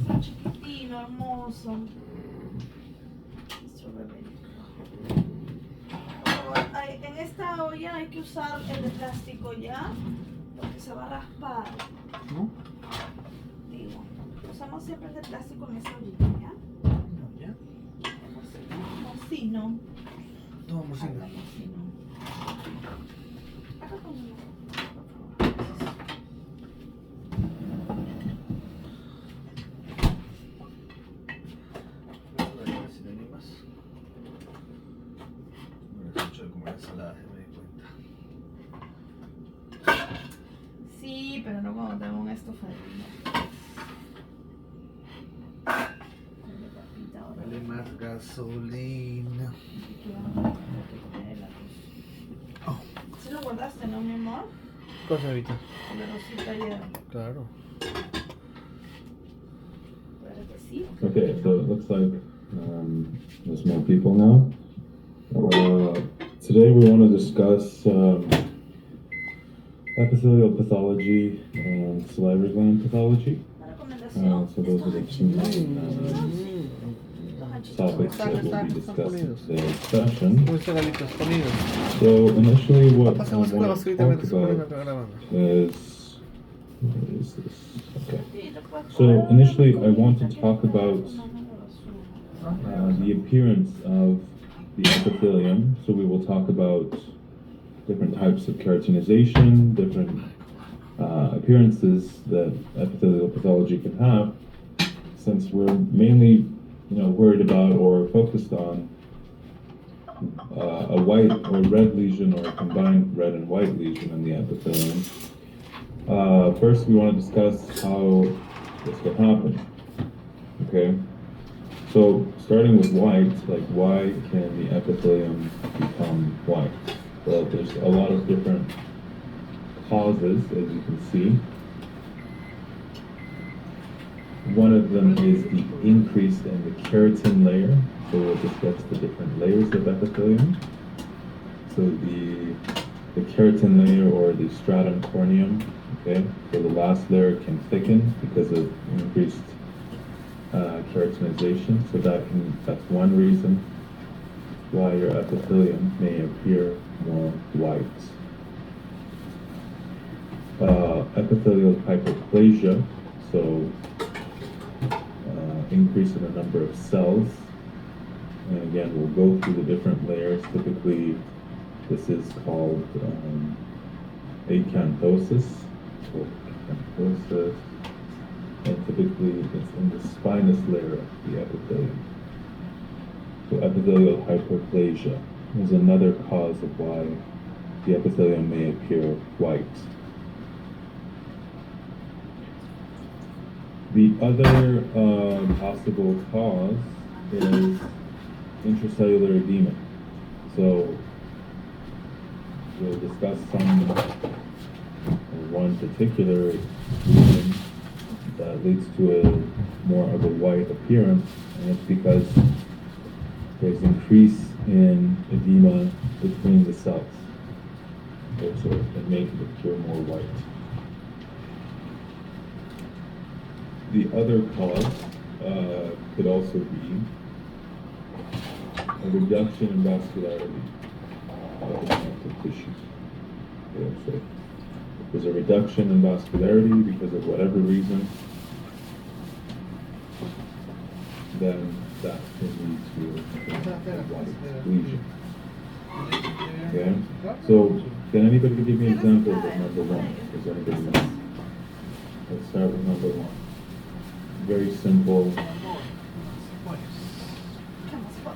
está chiquitino, hermoso. Nuestro bebé. En esta olla hay que usar el de plástico ya, porque se va a raspar. ¿No? Digo, usamos siempre el de plástico en esa ollita, ¿ya? ¿Ya? Mocino. No, mocino. Mocino. Acá conmigo, Si te animas. No es mucho de comer ensalada, ya me di cuenta. Sí, pero no cuando tengo un estofadillo. Vale más gasolina. Oh. ¿Sí lo guardaste, no, mi amor? Cosa ahorita. La rosita ayer. Claro. Okay, so it looks like there's more people now. Today we want to discuss epithelial pathology and salivary gland pathology. So those are the two main topics that will be discussed in today's session. So initially what I want to talk about is this? Okay. So initially I want to talk about the appearance of the epithelium. So we will talk about different types of keratinization, different appearances that epithelial pathology can have, since we're mainly worried about or focused on a white or red lesion or a combined red and white lesion in the epithelium. First, we want to discuss how this can happen. Okay, so starting with white, like why can the epithelium become white? Well, there's a lot of different causes, as you can see. One of them is the increase in the keratin layer. So we'll discuss the different layers of epithelium. So the keratin layer, or the stratum corneum, okay, so the last layer can thicken because of increased keratinization. So that's one reason why your epithelium may appear more white. Epithelial hyperplasia, so increase in the number of cells. And again, we'll go through the different layers. Typically, this is called acanthosis. So acanthosis. And typically, it's in the spinous layer of the epithelium. So epithelial hyperplasia is another cause of why the epithelium may appear white. The other possible cause is intracellular edema. So we'll discuss one particular reason that leads to a more of a white appearance, and it's because there's increase in edema between the cells, so it can make it appear more white. The other cause could also be a reduction in vascularity of the connective tissue. Okay, so if there's a reduction in vascularity because of whatever reason, then that can lead to a white lesion. Okay, so can anybody give me examples of number one? Does anybody know? Let's start with number one. Very simple.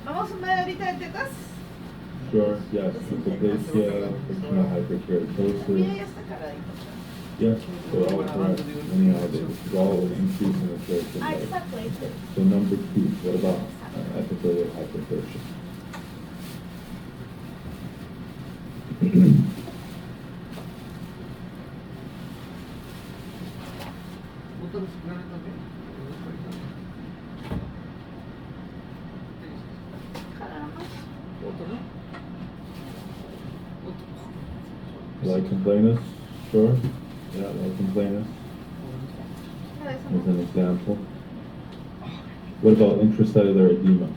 ¿Vamos a ver ahorita de tetas? Sure, yes. Hypoplasia, frictional hyperkeratosis. Yes, they're all correct. Anyhow, this is all an increase in the keratin layer. Exactly. So number two, what about epithelial hyperplasia? Lichen planus, sure. Yeah, lichen planus. As an example. What about intracellular edema?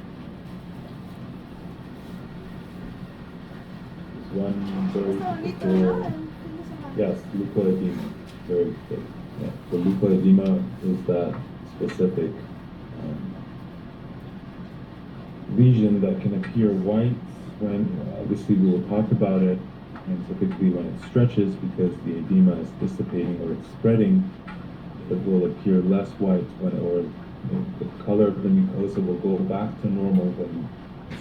One very typical, yes, leukoedema. Very good. Yeah. So leukoedema is that specific lesion that can appear white when, obviously we will talk about it, and typically when it stretches because the edema is dissipating or it's spreading, it will appear less white when, or the color of the mucosa will go back to normal when you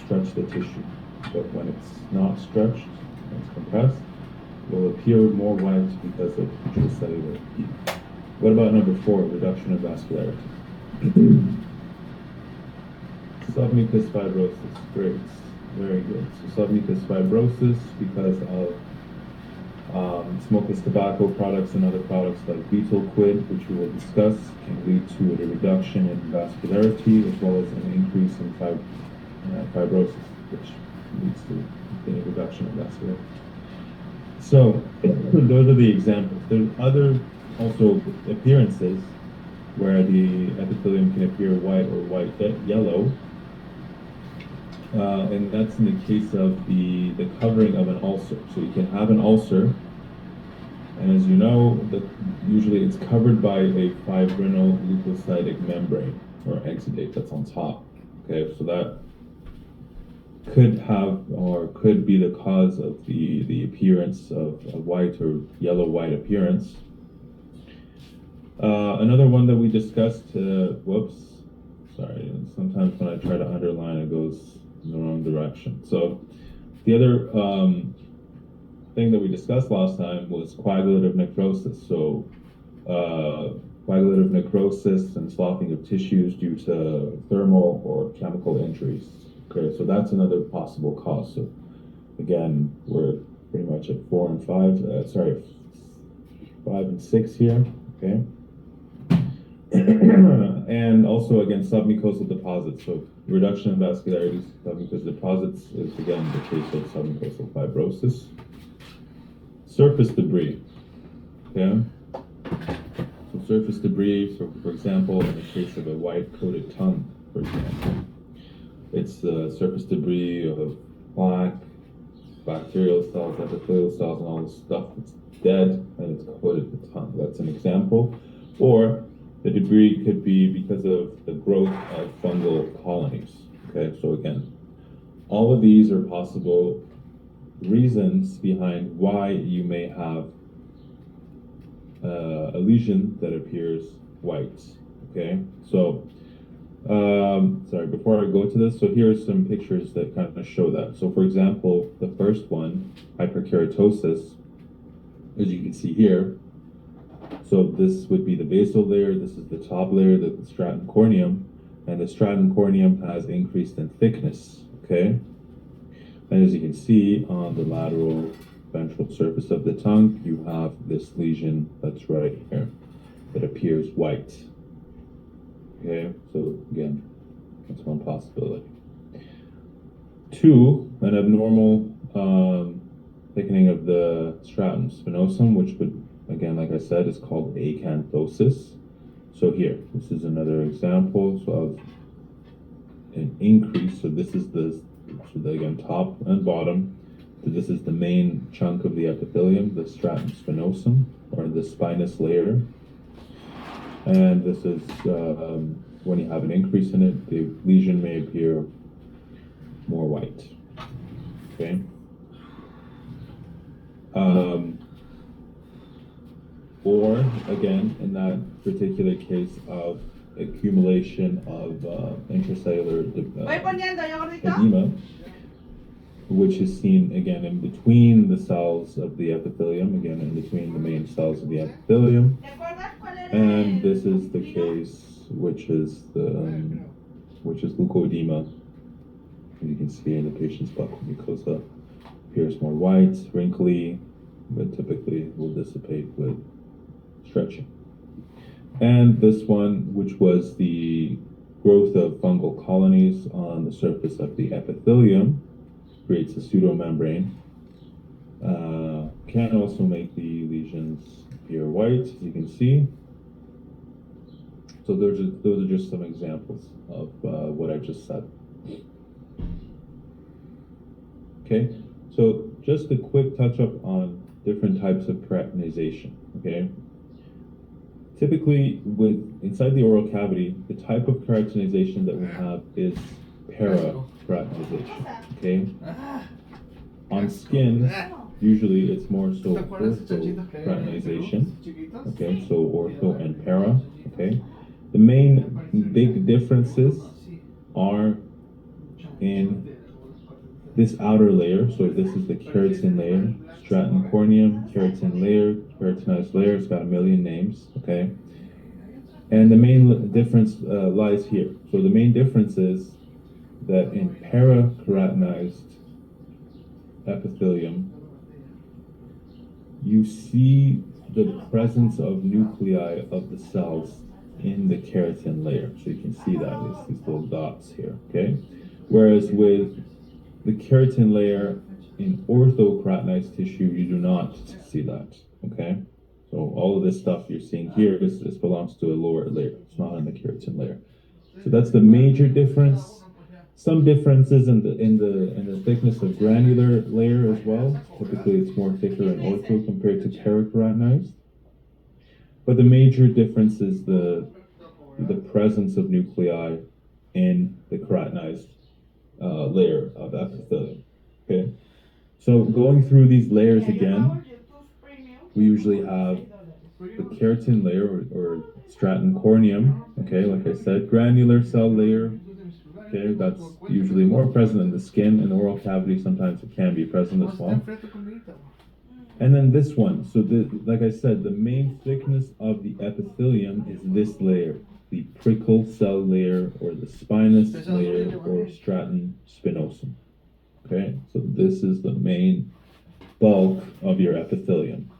stretch the tissue. But when it's not stretched, when it's compressed, it will appear more white because of intracellular edema. What about number 4, reduction of vascularity? Submucous fibrosis, great, very good. So submucous fibrosis, because of smokeless tobacco products and other products like butyl quid, which we will discuss, can lead to a reduction in vascularity as well as an increase in fibrosis, which leads to a reduction in vascularity. So those are the examples. There are other also appearances where the epithelium can appear white or white yellow. And that's in the case of the covering of an ulcer. So you can have an ulcer, and as you know, usually it's covered by a fibrinolymphocytic membrane or exudate that's on top. Okay, so that could have or could be the cause of the appearance of a white or yellow-white appearance. Another one that we discussed, sometimes when I try to underline it goes in the wrong direction. So the other thing that we discussed last time was coagulative necrosis. So coagulative necrosis and sloughing of tissues due to thermal or chemical injuries. Okay, so that's another possible cause. So again, we're pretty much at 5 and 6 here. Okay. And also, again, submucosal deposits. So reduction in vascularity, submucosal deposits is again the case of submucosal fibrosis. Surface debris. Okay. So surface debris. So for example, in the case of a white-coated tongue, for example, it's the surface debris of plaque, bacterial cells, epithelial cells, and all this stuff that's dead and it's coated the tongue. That's an example. Or the debris could be because of the growth of fungal colonies. Okay, so again, all of these are possible reasons behind why you may have a lesion that appears white. Okay, so sorry, before I go to this, so here are some pictures that kind of show that. So for example, the first one, hyperkeratosis, as you can see here. So this would be the basal layer, this is the top layer, the stratum corneum, and the stratum corneum has increased in thickness, okay? And as you can see on the lateral ventral surface of the tongue, you have this lesion that's right here that appears white. Okay, so again, that's one possibility. 2, an abnormal thickening of the stratum spinosum, which would, again, like I said, is called acanthosis. So here, this is another example of an increase. So this is again, top and bottom. So this is the main chunk of the epithelium, the stratum spinosum, or the spinous layer. And this is when you have an increase in it, the lesion may appear more white. Okay. Or again, in that particular case of accumulation of intracellular edema, which is seen again in between the cells of the epithelium, again in between the main cells of the epithelium. And this is the case, which is leukoedema. As you can see in the patient's buccal mucosa, appears more white, wrinkly, but typically will dissipate with stretching. And this one, which was the growth of fungal colonies on the surface of the epithelium, creates a pseudomembrane. Can also make the lesions appear white, as you can see. So those are just some examples of what I just said. Okay, so just a quick touch up on different types of keratinization. Okay, typically inside the oral cavity, the type of keratinization that we have is para-keratinization. Okay, on skin, usually it's more so ortho-keratinization. Okay, so ortho and para. Okay, the main big differences are in this outer layer. So this is the keratin layer, stratum corneum, keratin layer, keratinized layer. It's got a million names. Okay, and the main difference lies here. So the main difference is that in para-keratinized epithelium, you see the presence of nuclei of the cells in the keratin layer. So you can see that, these little dots here, okay? Whereas with the keratin layer in orthokeratinized tissue, you do not see that, okay? So all of this stuff you're seeing here, this belongs to a lower layer. It's not on the keratin layer. So that's the major difference. Some differences in the thickness of granular layer as well. Typically, it's more thicker in ortho compared to para-keratinized. But the major difference is the presence of nuclei in the keratinized layer of epithelium. Okay, so going through these layers again, we usually have the keratin layer or stratum corneum. Okay, like I said, granular cell layer. Okay, that's usually more present in the skin and oral cavity. Sometimes it can be present as well. And then this one. So, like I said, the main thickness of the epithelium is this layer, the prickle cell layer or the spinous layer or stratum spinosum. Okay, so this is the main bulk of your epithelium.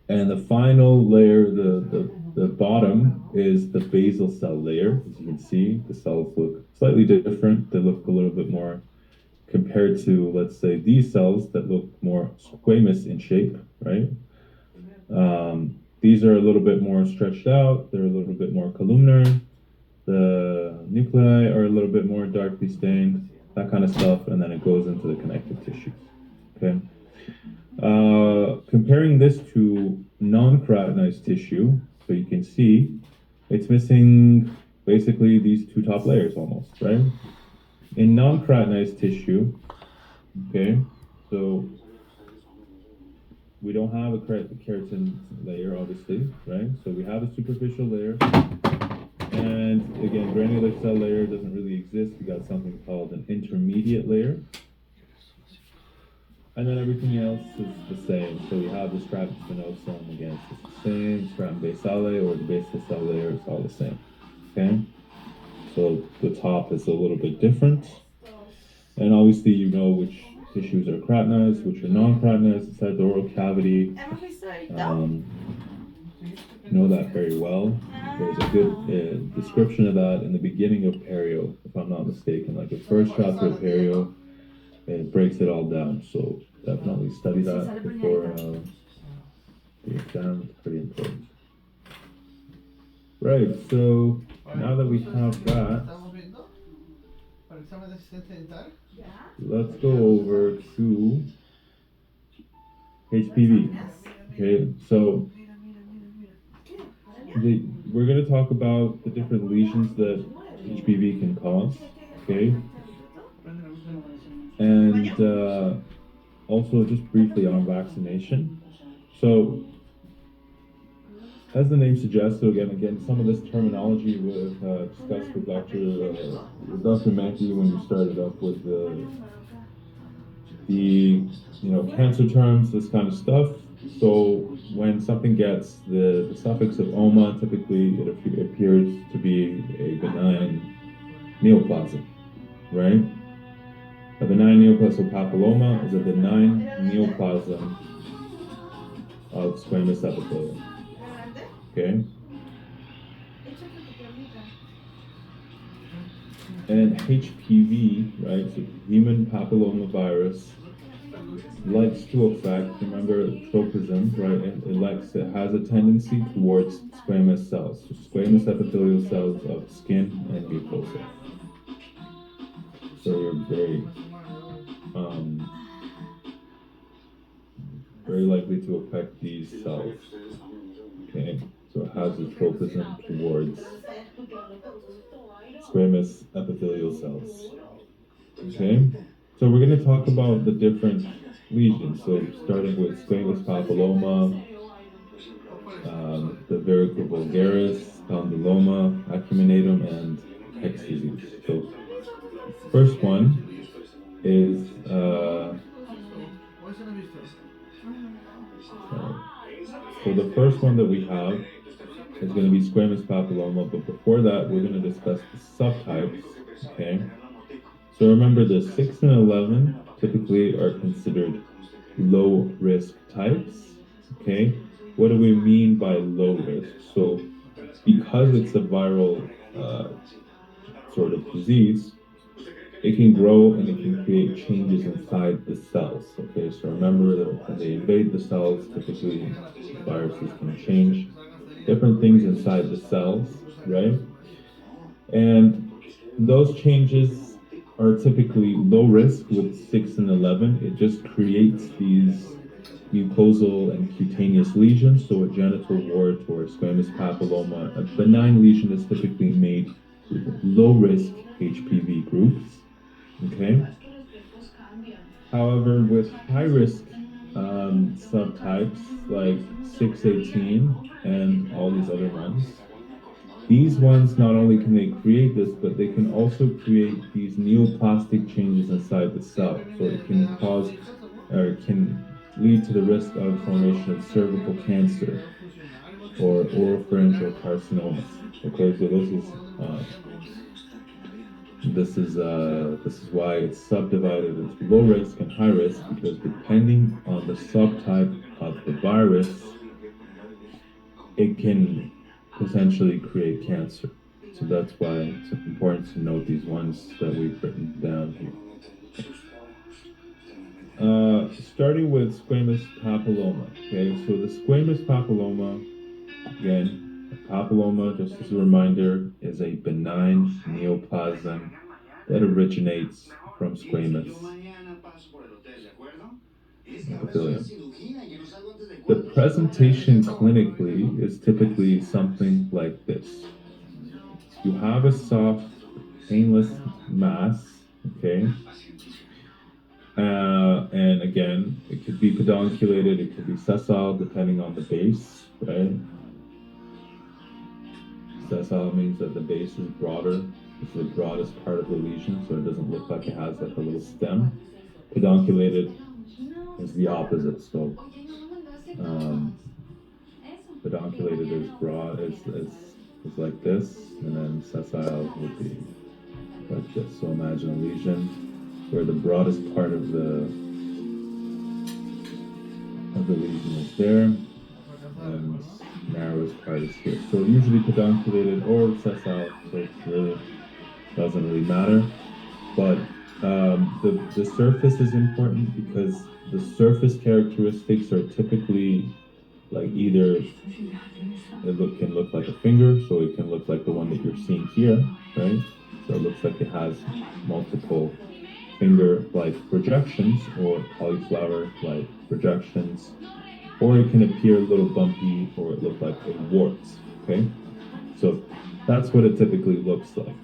And the final layer, the bottom, is the basal cell layer. As you can see, the cells look slightly different. They look a little bit more compared to, let's say, these cells that look more squamous in shape, right? These are a little bit more stretched out. They're a little bit more columnar. The nuclei are a little bit more darkly stained, that kind of stuff, and then it goes into the connective tissues, okay? Comparing this to non-keratinized tissue, so you can see it's missing basically these two top layers almost, right? In non-keratinized tissue, okay, so we don't have a keratin layer, obviously, right? So we have a superficial layer, and again, granular cell layer doesn't really exist. We got something called an intermediate layer. And then everything else is the same. So we have the stratum spinosum, again, it's the same. Stratum basale or the basal cell layer is all the same. Okay? So the top is a little bit different. And obviously you know which tissues are keratinized, which are non-keratinized inside the oral cavity. You know that very well. There's a good description of that in the beginning of perio, if I'm not mistaken. Like the first chapter of perio, it breaks it all down, so definitely study that before the exam. It's pretty important. Right, so now that we have that, let's go over to HPV. Okay, so we're going to talk about the different lesions that HPV can cause. Okay. And also just briefly on vaccination. So, as the name suggests, so again, some of this terminology we've discussed with Dr. Mackey when we started up with the cancer terms, this kind of stuff. So when something gets the suffix of oma, typically it appears to be a benign neoplasm, right? A benign neoplasm papilloma is a benign neoplasm of squamous epithelium. Okay? And HPV, right, so human papilloma virus, likes to affect, remember tropism, right? It has a tendency towards squamous cells, so squamous epithelial cells of skin and mucosa. So you're very likely to affect these cells. Okay, so it has a tropism towards squamous epithelial cells. Okay, so we're going to talk about the different lesions. So starting with squamous papilloma, the verruca vulgaris, condyloma, acuminatum, and Hex disease. So first one is so the first one that we have is going to be squamous papilloma, but before that we're going to discuss the subtypes. Okay, so remember the 6 and 11 typically are considered low risk types. Okay, what do we mean by low risk? So because it's a viral sort of disease, it can grow and it can create changes inside the cells. Okay, so remember that when they invade the cells, typically viruses can change different things inside the cells, right? And those changes are typically low risk with 6 and 11. It just creates these mucosal and cutaneous lesions, so a genital wart or squamous papilloma. A benign lesion is typically made with low risk HPV groups. Okay. However, with high risk subtypes like 618 and all these other ones, these ones not only can they create this, but they can also create these neoplastic changes inside the cell. So it can cause or can lead to the risk of formation of cervical cancer or oropharyngeal carcinoma. Okay, so this is why it's subdivided into low risk and high risk, because depending on the subtype of the virus, it can potentially create cancer. So that's why it's important to note these ones that we've written down here. Starting with squamous papilloma. Okay, so the squamous papilloma, again, a papilloma, just as a reminder, is a benign neoplasm that originates from squamous epithelium. The presentation clinically is typically something like this. You have a soft, painless mass, okay? And again, it could be pedunculated, it could be sessile, depending on the base, right? Sessile means that the base is broader. It's the broadest part of the lesion, so it doesn't look like it has like a little stem. Pedunculated is the opposite, so pedunculated is broad, is like this, and then sessile would be like this. So imagine a lesion where the broadest part of the lesion is there, and narrowest part is here. So usually pedunculated or sessile, so it really doesn't really matter. But the surface is important because the surface characteristics are typically like either it can look like a finger, so it can look like the one that you're seeing here, right? So it looks like it has multiple finger-like projections or cauliflower-like projections, or it can appear a little bumpy or it looks like a wart, okay? So that's what it typically looks like.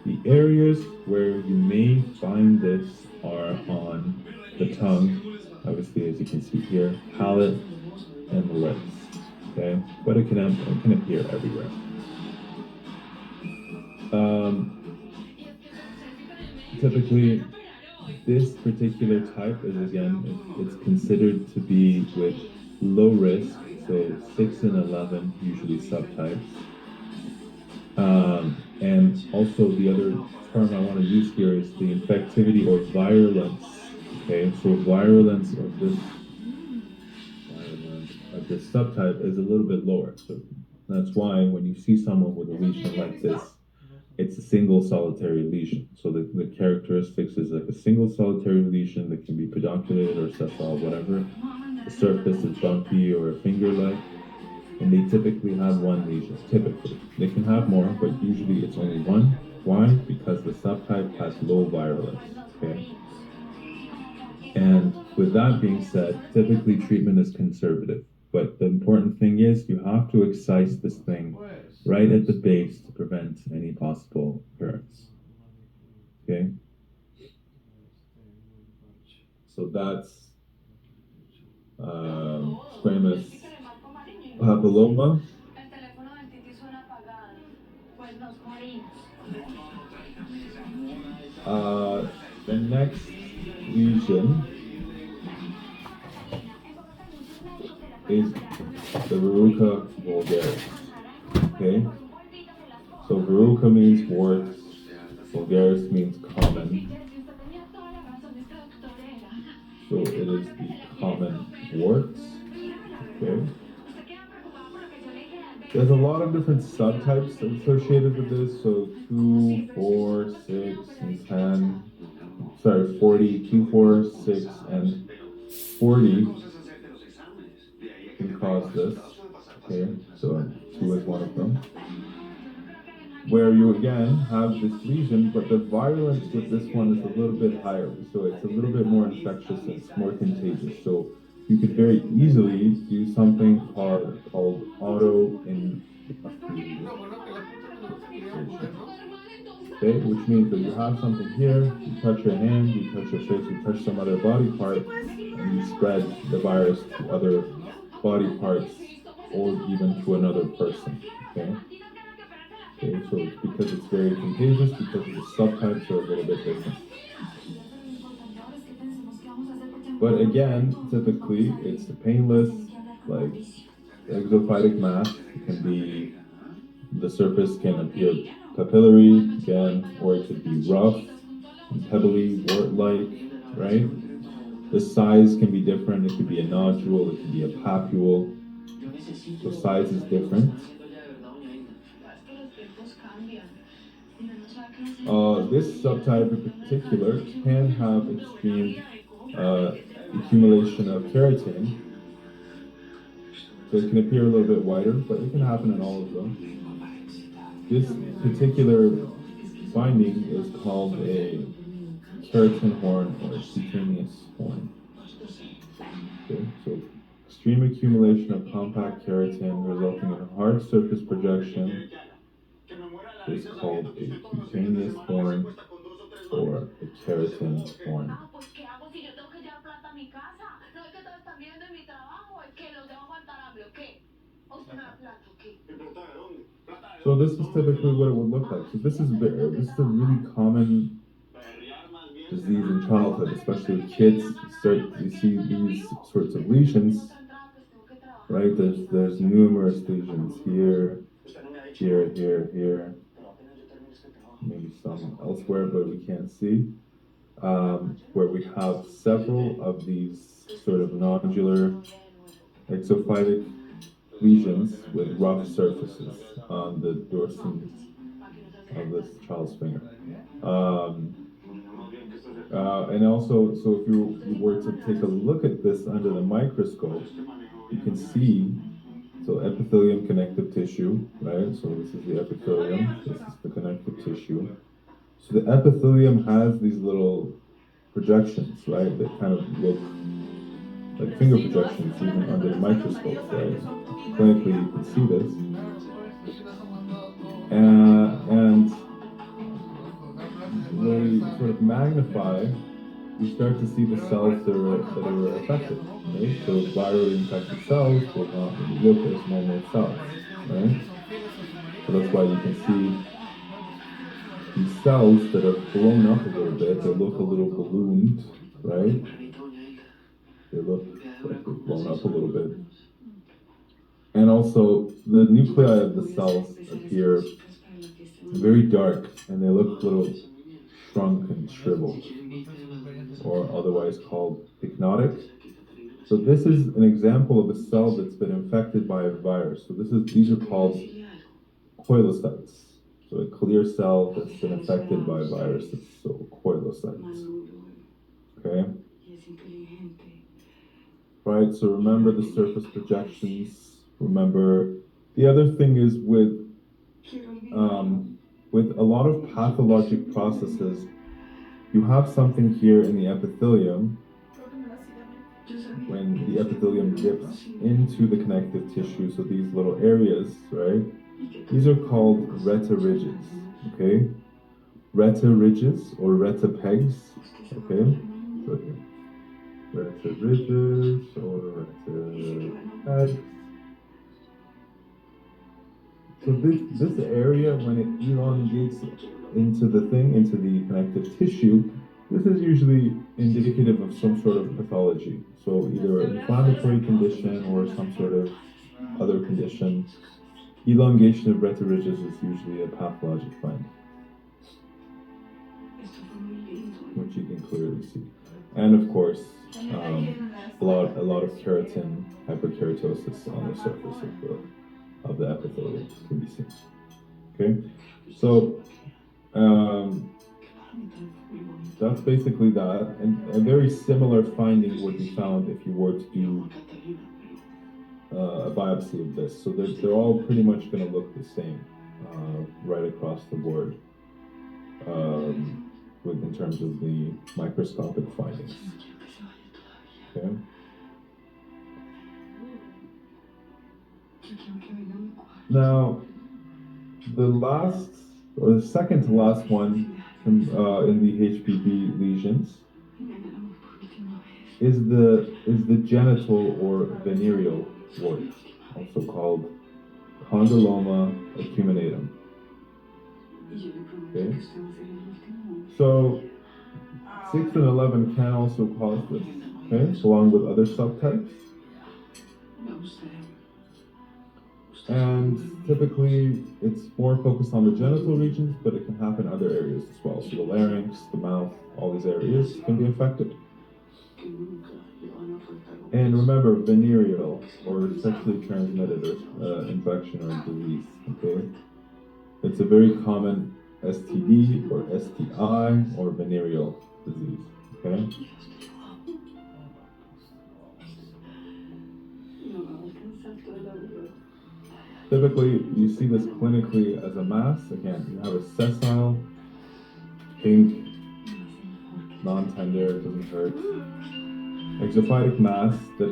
The areas where you may find this are on the tongue, obviously as you can see here, palate, and the lips, okay? But it can appear everywhere. Typically, this particular type is, again, it's considered to be with low risk, so 6 and 11 usually subtypes. And also the other term I want to use here is the infectivity or virulence. Okay, so virulence of this subtype is a little bit lower. So that's why when you see someone with a lesion like this, it's a single solitary lesion. So the characteristics is like a single solitary lesion that can be pedunculated or sessile, whatever. The surface is bumpy or finger-like, and they typically have one lesion. Typically, they can have more, but usually it's only one. Why? Because the subtype has low virulence. Okay. And with that being said, typically treatment is conservative. But the important thing is you have to excise this thing right at the base to prevent any possible occurrence. Okay? So that's squamous papilloma. The next lesion is the verruca vulgaris. Okay? So verruca means warts, vulgaris means common. So it is the common warts. Okay? There's a lot of different subtypes associated with this. So 2, 4, 6, and 10. Sorry, 40, 2, 4, 6, and 40 can cause this. Okay, so 2 is one of them. Where you again have this lesion, but the virulence with this one is a little bit higher. So it's a little bit more infectious and it's more contagious. So you could very easily do something called autoinfusation. Okay, which means that you have something here, you touch your hand, you touch your face, you touch some other body part, and you spread the virus to other body parts or even to another person. Okay? Okay, so it's because it's very contagious, because the subtypes are a little bit different. But again, typically it's painless, like exophytic mass. It can be, the surface can appear papillary again, or it could be rough and pebbly, wart-like, right? The size can be different. It could be a nodule, it could be a papule. So size is different. This subtype in particular can have extreme accumulation of keratin. So it can appear a little bit whiter, but it can happen in all of them. This particular finding is called a keratin horn or cutaneous horn. Okay, so extreme accumulation of compact keratin resulting in hard surface projection is called a cutaneous horn or a keratin horn. So this is typically what it would look like. So this is a really common disease in childhood, especially with kids. You see these sorts of lesions, right? There's numerous lesions here, here, maybe some elsewhere, but we can't see. Where we have several of these sort of nodular exophytic lesions with rough surfaces on the dorsum of this child's finger. And also, so if you were to take a look at this under the microscope, you can see, so epithelium connective tissue, right? So this is the epithelium, this is the connective tissue. So the epithelium has these little projections, right, that kind of look like finger projections even under the microscope, right? Clinically, you can see this. And when we sort of magnify, you start to see the cells that are affected, right? So virally infected cells will not really look as normal cells, right? So that's why you can see these cells that are blown up a little bit, they look a little ballooned, right? They look like they're blown up a little bit. And also, the nuclei of the cells appear very dark, and they look a little shrunk and shriveled, or otherwise called pycnotic. So this is an example of a cell that's been infected by a virus. So these are called koilocytes. So So a clear cell that's been affected by viruses, so cordylocytes. Okay? Right, so remember the surface projections. Remember, the other thing is with a lot of pathologic processes, you have something here in the epithelium. When the epithelium dips into the connective tissue, so these little areas, right? These are called rete-ridges, okay? Rete-ridges or rete-pegs, okay? So here, rete-ridges or rete-pegs. So this area, when it elongates into the connective tissue, this is usually indicative of some sort of pathology. So either an inflammatory condition or some sort of other condition. Elongation of rete-ridges is usually a pathologic finding, which you can clearly see. And of course, a lot of keratin hyperkeratosis on the surface of the epithelium can be seen. Okay, so that's basically that, and a very similar finding would be found if you were to do a biopsy of this. So they're all pretty much going to look the same right across the board in terms of the microscopic findings. Okay. Now, the second to last one in the HPV lesions is the genital or venereal wart, also called condyloma acuminatum. Okay. So 6 and 11 can also cause this, okay, along with other subtypes. And typically it's more focused on the genital regions, but it can happen in other areas as well. So the larynx, the mouth, all these areas can be affected. And remember, venereal or sexually transmitted infection or disease, okay? It's a very common STD or STI or venereal disease, okay? Typically, you see this clinically as a mass. Again, you have a sessile, pink, non-tender, doesn't hurt, exophytic mass that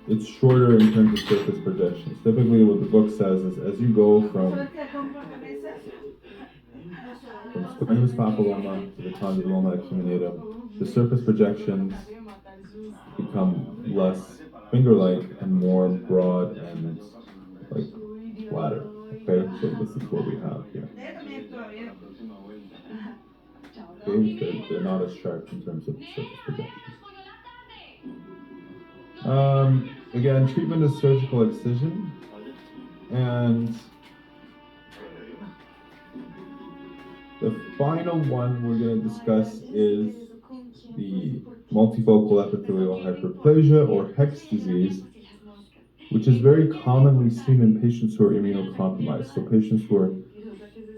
it's shorter in terms of surface projections. Typically, what the book says is as you go from squamous papilloma to the condyloma acuminatum, the surface projections become less finger-like and more broad and like flatter. Okay, so this is what we have here. Okay, they're not as sharp in terms of the surface projections. Again, treatment is surgical excision, and the final one we're going to discuss is the multifocal epithelial hyperplasia or HEX disease, which is very commonly seen in patients who are immunocompromised. So patients who are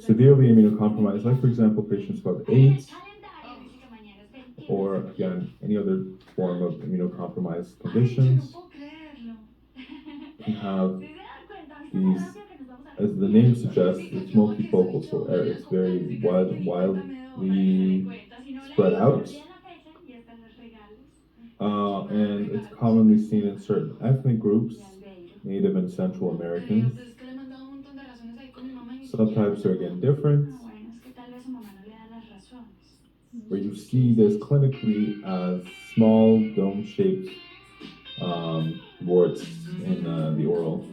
severely immunocompromised, like for example, patients who have AIDS, or again, any other form of immunocompromised conditions, can have these, as the name suggests, it's multifocal, so it's very wildly spread out. And it's commonly seen in certain ethnic groups, Native and Central Americans. Subtypes are again different, where you see this clinically as small dome-shaped warts in the oral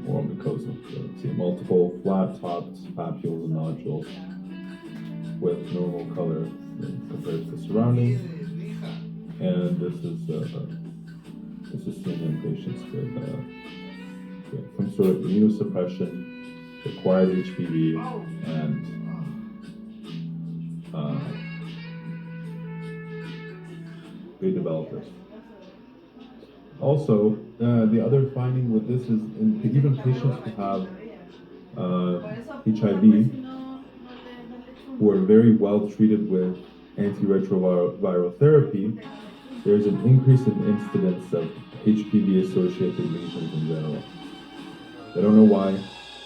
mucosa. So you see multiple flat-topped papules and nodules with normal color compared to the surroundings. And this is seen in patients with some sort of immunosuppression, acquired HPV, and they develop this. Also, the other finding with this is in even patients who have HIV who are very well treated with antiretroviral therapy, there's an increase in incidence of HPV-associated lesions in general. I don't know why,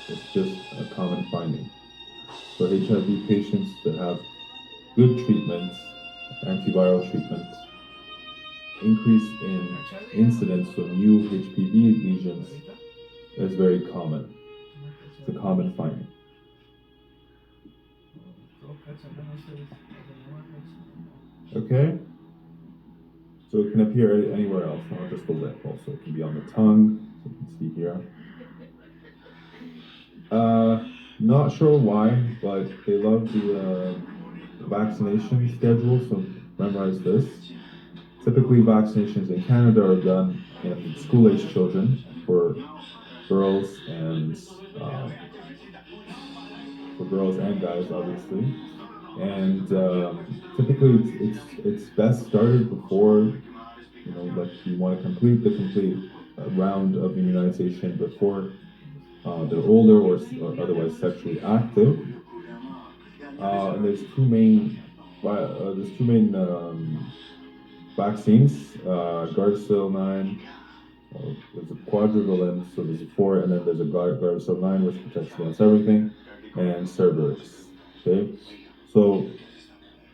it's just a common finding. For HIV patients that have good treatments, antiviral treatment, increase in incidence of new HPV lesions is very common. It's a common finding. Okay? So it can appear anywhere else, not just the lip also. It can be on the tongue, so you can see here. Not sure why, but they love the vaccination schedule, so memorize this. Typically, vaccinations in Canada are done in school-age children for girls and guys, obviously. And typically, it's best started before, like you want to complete the complete round of immunization before they're older or otherwise sexually active. And there's two main vaccines, Gardasil 9. There's a quadrivalent, so there's 4, and then there's a Gardasil 9 which protects against everything, and Cervarix. Okay, so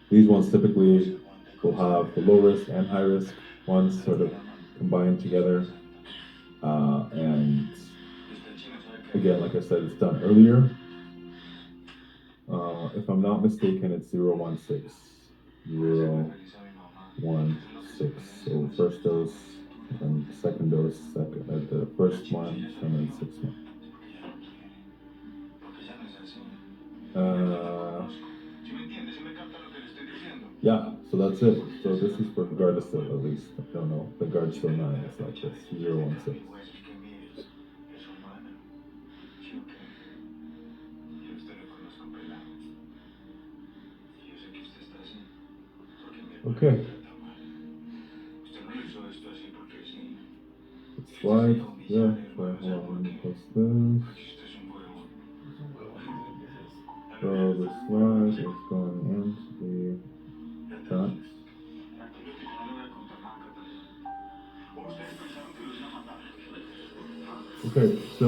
these ones typically will have the low risk and high risk ones sort of combined together, and again, like I said, it's done earlier. If I'm not mistaken, it's 016. 016. So first dose and second dose at the first month and then 6 months. Yeah, so that's it. So this is for Gardasil at least. I don't know. The Gardasil 9 is like this, 016. Okay. Slide, yeah, hold on, let me post this. So the slide is going into the dots. Okay, so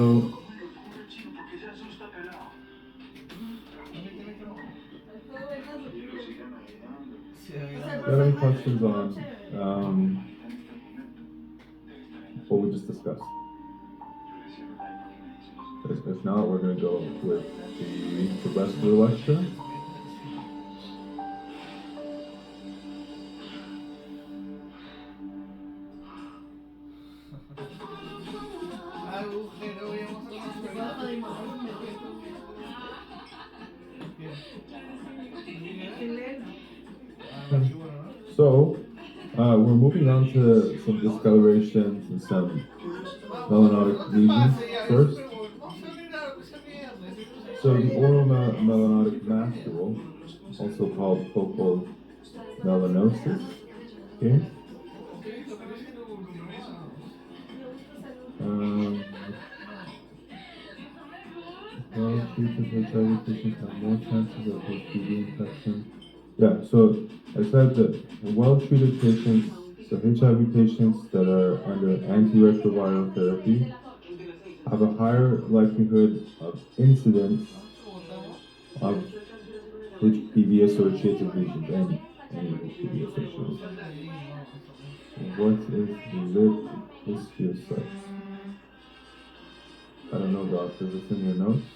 do you have any questions on what we just discussed? If not, we're going to go with the rest of the lecture. So, we're moving on to some discolorations and some melanotic lesions first. So the oral melanotic macule, also called focal melanosis, okay? Treated HIV patients have more chances of HPV infection. Yeah, so I said that well-treated patients, so HIV patients that are under antiretroviral therapy, have a higher likelihood of incidence of HPV-associated lesions, any HPV-associated. What is the lip histiocyte? I don't know, doctor, is this in your notes?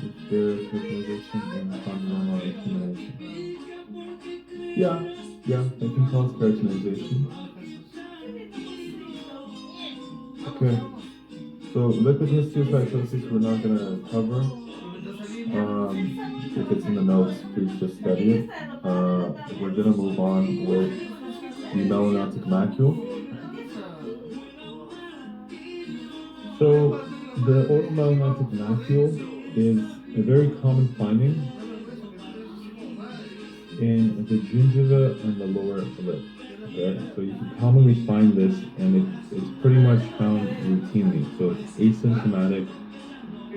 Is there fertilization and condyloma accumulation? Yeah, it can cause keratinization. Okay, so lipid histiocytosis we're not going to cover. If it's in the notes, please just study it. We're going to move on with the melanotic macule. So the oral melanotic macule is a very common finding in the gingiva and the lower lip. Okay? So you can commonly find this, and it's pretty much found routinely. So it's asymptomatic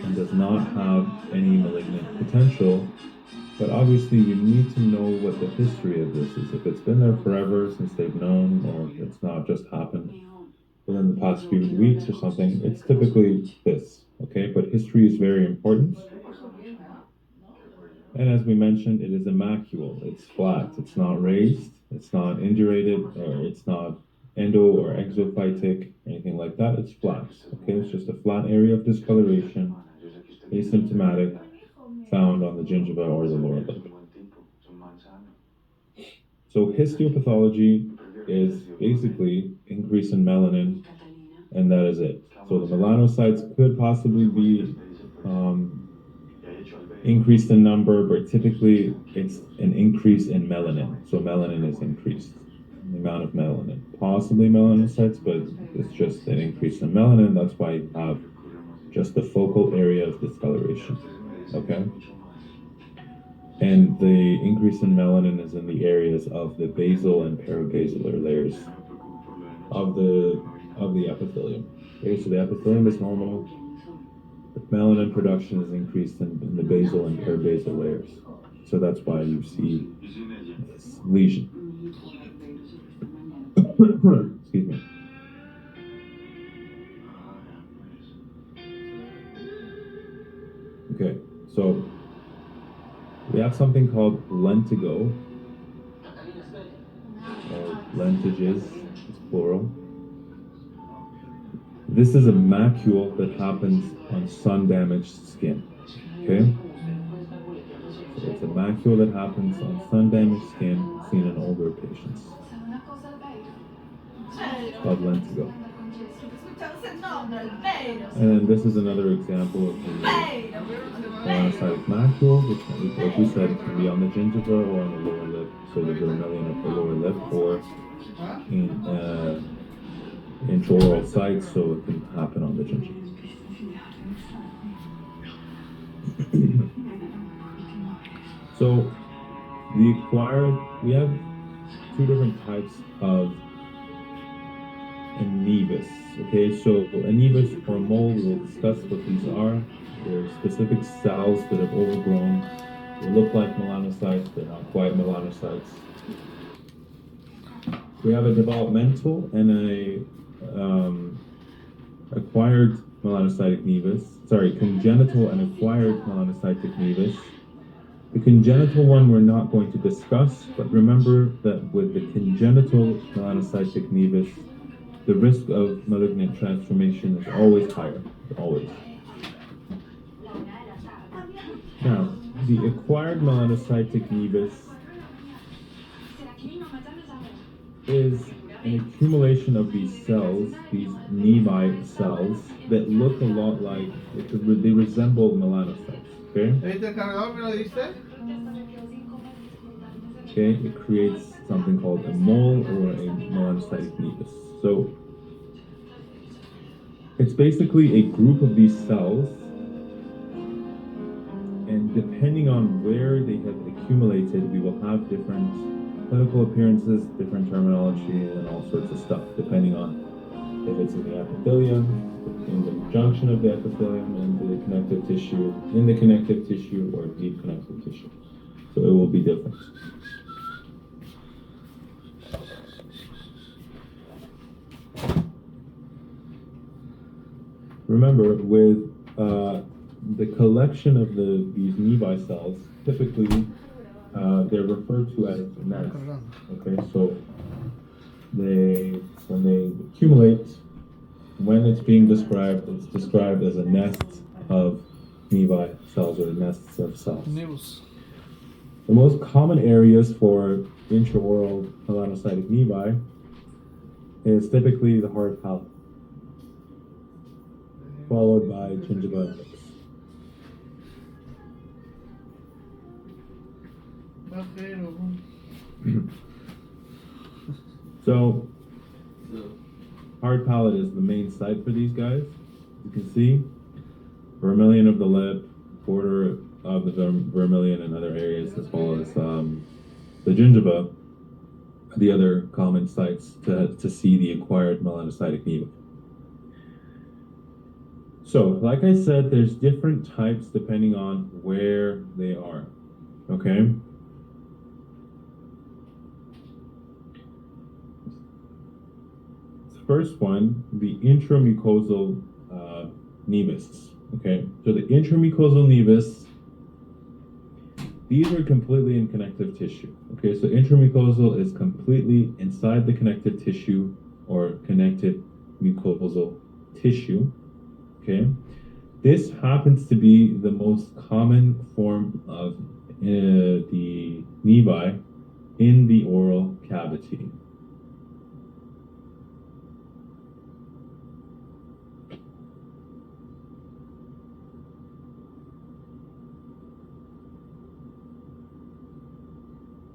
and does not have any malignant potential. But obviously, you need to know what the history of this is. If it's been there forever since they've known, or if it's not just happened within the past few weeks or something, it's typically this. Okay, but history is very important. And as we mentioned, it is a macule. It's flat. It's not raised. It's not indurated, or it's not endo or exophytic, anything like that. It's flat. Okay, it's just a flat area of discoloration, asymptomatic, found on the gingiva or the lower lip. So histopathology is basically increase in melanin, and that is it. So the melanocytes could possibly be increased in number, but typically it's an increase in melanin. So melanin is increased, the amount of melanin. Possibly melanocytes, but it's just an increase in melanin. That's why you have just the focal area of discoloration. Okay? And the increase in melanin is in the areas of the basal and parabasilar layers of the epithelium. Okay, so the epithelium is normal. The melanin production is increased in the basal and parabasal layers. So that's why you see this lesion. Excuse me. Okay, so we have something called lentigo, or lentiges, it's plural. This is a macule that happens on sun-damaged skin, okay? So it's a macule that happens on sun-damaged skin seen in older patients. It's called lentigo. And then this is another example of the melanocytic macule, which, like we said, can be on the gingiva or on the lower lip, so the vermilion of the lower lip, or in intraoral sites, so it can happen on the gingiva. So we have two different types of nevus. Okay, so nevus or mole, we'll discuss what these are. They're specific cells that have overgrown. They look like melanocytes, they're not quite melanocytes. We have a developmental and a acquired melanocytic nevus. Sorry, congenital and acquired melanocytic nevus. The congenital one we're not going to discuss, but remember that with the congenital melanocytic nevus, the risk of malignant transformation is always higher, always. Now, the acquired melanocytic nevus is an accumulation of these cells, these nevi cells, that look a lot like, they resemble melanocytes, okay? Okay, it creates something called a mole or a melanocytic nevus. So, it's basically a group of these cells, and depending on where they have accumulated, we will have different clinical appearances, different terminology, and all sorts of stuff, depending on if it's in the epithelium, in the junction of the epithelium, and the connective tissue, in the connective tissue, or deep connective tissue. So it will be different. Remember, with the collection of these nevi cells, typically they're referred to as nests. Okay, so when they accumulate, when it's being described, it's described as a nest of nevi cells or nests of cells. The most common areas for intraoral melanocytic nevi is typically the hard palate, followed by gingiva and lips. So, hard palate is the main site for these guys. You can see vermilion of the lip, border of the vermilion in other areas, as well as the gingiva, the other common sites to see the acquired melanocytic nevi. So, like I said, there's different types depending on where they are, okay? First one, the intramucosal nevus, okay? So the intramucosal nevus, these are completely in connective tissue, okay? So intramucosal is completely inside the connective tissue or connected mucosal tissue, okay? This happens to be the most common form of the nevi in the oral cavity.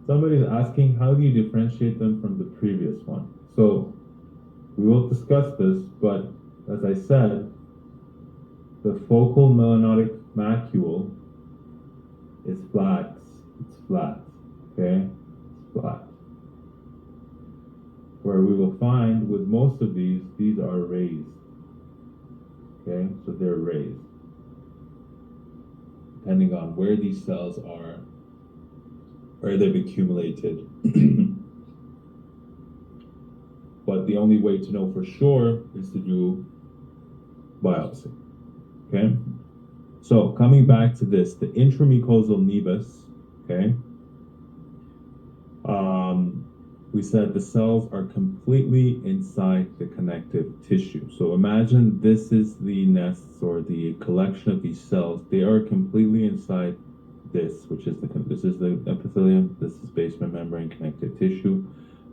Somebody's asking, how do you differentiate them from the previous one? So we will discuss this, but as I said, the focal melanotic macule is flat. It's flat, okay? It's flat. Where we will find with most of these are raised, okay? So they're raised, depending on where these cells are, where they've accumulated. But the only way to know for sure is to do biopsy, okay? So coming back to this, the intramucosal nevus, okay? We said the cells are completely inside the connective tissue. So imagine this is the nests or the collection of these cells. They are completely inside this, which is this is the epithelium, this is basement membrane connective tissue.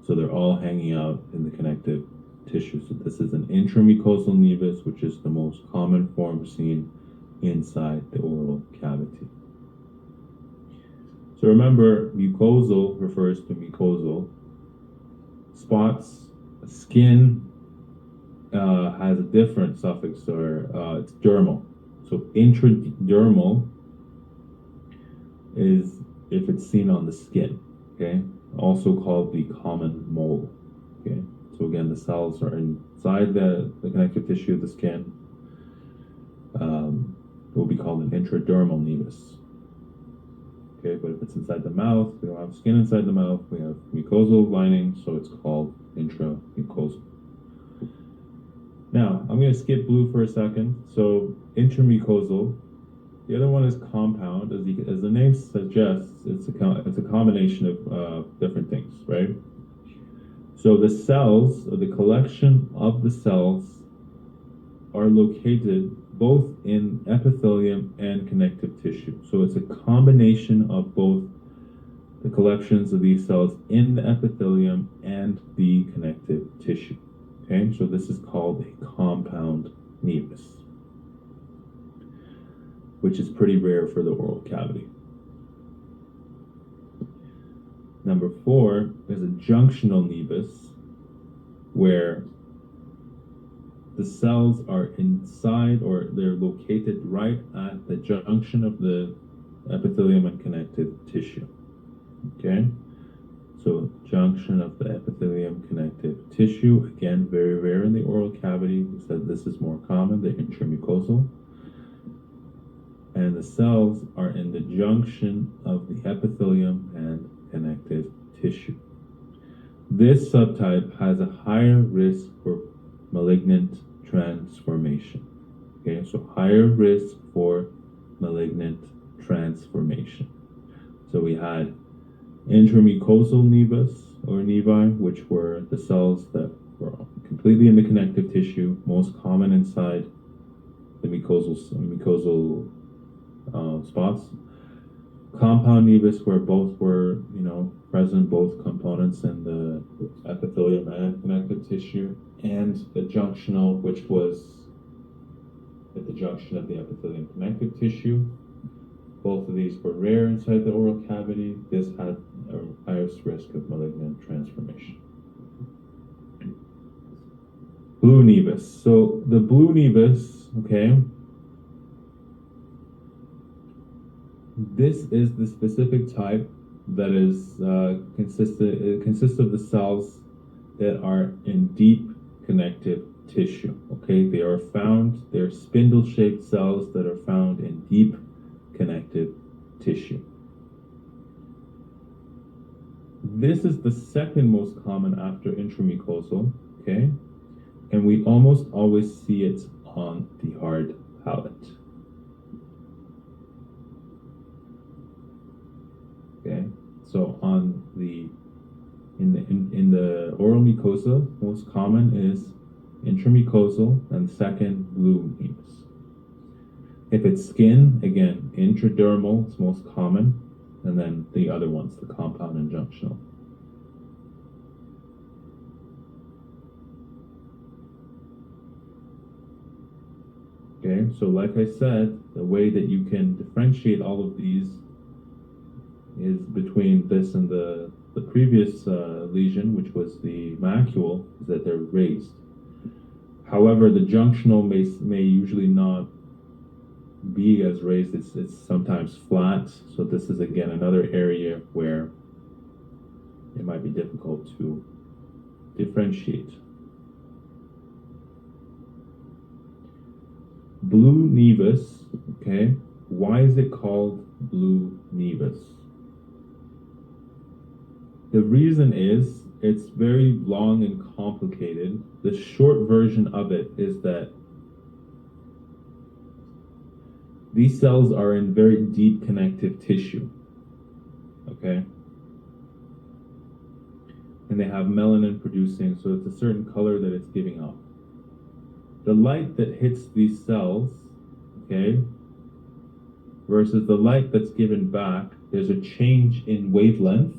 So they're all hanging out in the connective tissue. So this is an intramucosal nevus, which is the most common form seen inside the oral cavity. So remember, mucosal refers to mucosal. Spots, skin has a different suffix, or it's dermal. So intradermal is if it's seen on the skin, okay? Also called the common mole, okay? So again, the cells are inside the connective tissue of the skin. It will be called an intradermal nevus, okay? But if it's inside the mouth, we don't have skin inside the mouth, we have mucosal lining, so it's called intramucosal. Now, I'm gonna skip blue for a second. So intramucosal. The other one is compound. As the name suggests, it's a combination of different things, right? So the cells, or the collection of the cells, are located both in epithelium and connective tissue. So it's a combination of both the collections of these cells in the epithelium and the connective tissue. Okay, so this is called a compound nevus, which is pretty rare for the oral cavity. Number 4 is a junctional nevus, where the cells are inside, or they're located right at the junction of the epithelium and connective tissue. Okay, so junction of the epithelium connective tissue, again, very rare in the oral cavity. We said this is more common, the intramucosal. And the cells are in the junction of the epithelium and connective tissue. This subtype has a higher risk for malignant transformation. Okay, so higher risk for malignant transformation. So we had intramucosal nevus or nevi, which were the cells that were completely in the connective tissue, most common inside the mucosal spots. Compound nevus, where both were, present, both components in the epithelium and connective tissue, and the junctional, which was at the junction of the epithelium connective tissue. Both of these were rare inside the oral cavity. This had a highest risk of malignant transformation. Blue nevus. So the blue nevus, okay, this is the specific type that is consists of the cells that are in deep connective tissue. Okay, they're spindle-shaped cells that are found in deep connective tissue. This is the second most common after intramucosal, okay? And we almost always see it on the hard palate. Okay, so in the oral mucosa, most common is intramucosal, and second, blue nevus. If it's skin, again, intradermal is most common, and then the other ones, the compound and junctional. Okay, so like I said, the way that you can differentiate all of these is between this and the previous lesion, which was the macule, is that they're raised. However, the junctional may usually not be as raised. It's sometimes flat. So this is again another area where it might be difficult to differentiate. Blue nevus, okay? Why is it called blue nevus? The reason is it's very long and complicated. The short version of it is that these cells are in very deep connective tissue, okay? And they have melanin producing, so it's a certain color that it's giving off. The light that hits these cells, okay, versus the light that's given back, there's a change in wavelength,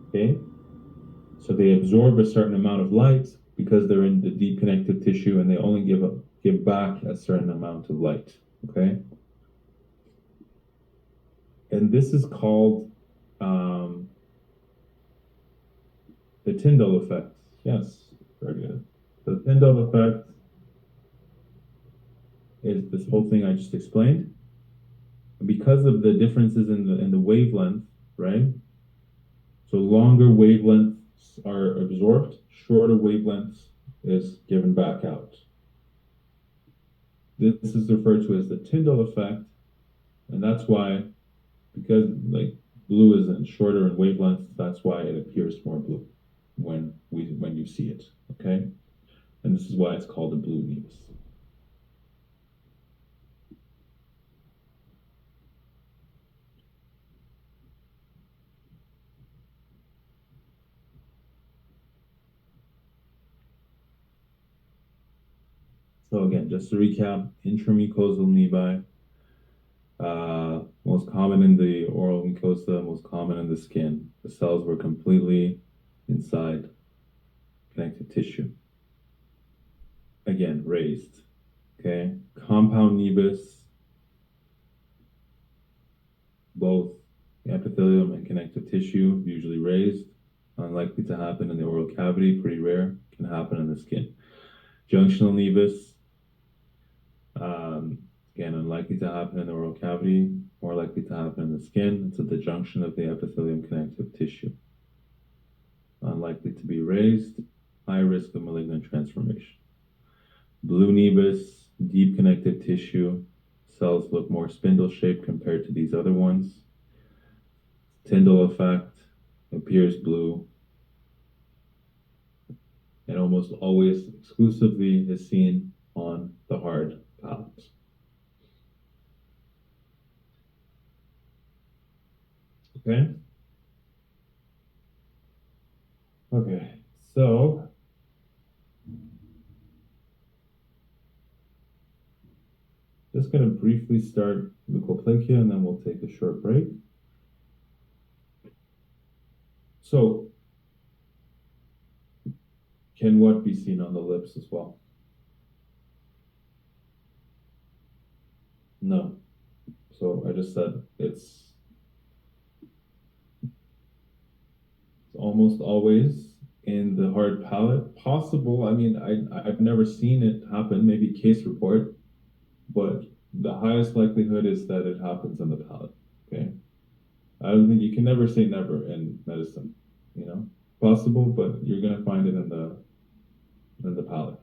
okay? So they absorb a certain amount of light because they're in the deep connective tissue, and they only give back a certain amount of light, okay? And this is called the Tyndall effect. Yes, very good. The Tyndall effect is this whole thing I just explained. Because of the differences in the wavelength, right? So longer wavelengths are absorbed, shorter wavelengths is given back out. This is referred to as the Tyndall effect, and that's why, because like blue is shorter in wavelengths, that's why it appears more blue when you see it, okay? And this is why it's called a blue nevus. So again, just to recap, intramucosal nevi, most common in the oral mucosa, most common in the skin. The cells were completely inside connective tissue. Again, raised, okay? Compound nevus, both epithelium and connective tissue, usually raised, unlikely to happen in the oral cavity, pretty rare, can happen in the skin. Junctional nevus, again, unlikely to happen in the oral cavity, more likely to happen in the skin. It's at the junction of the epithelium connective tissue. Unlikely to be raised, high risk of malignant transformation. Blue nevus, deep connective tissue, cells look more spindle-shaped compared to these other ones. Tyndall effect, appears blue, and almost always exclusively is seen on the hard palate. Okay? Okay, so just going to briefly start leukoplakia, and then we'll take a short break. So, can what be seen on the lips as well? No. So I just said it's almost always in the hard palate. Possible, I mean, I've never seen it happen, maybe case report, but the highest likelihood is that it happens in the palate, okay? I don't think you can never say never in medicine. You know, possible, but you're gonna find it in the palate.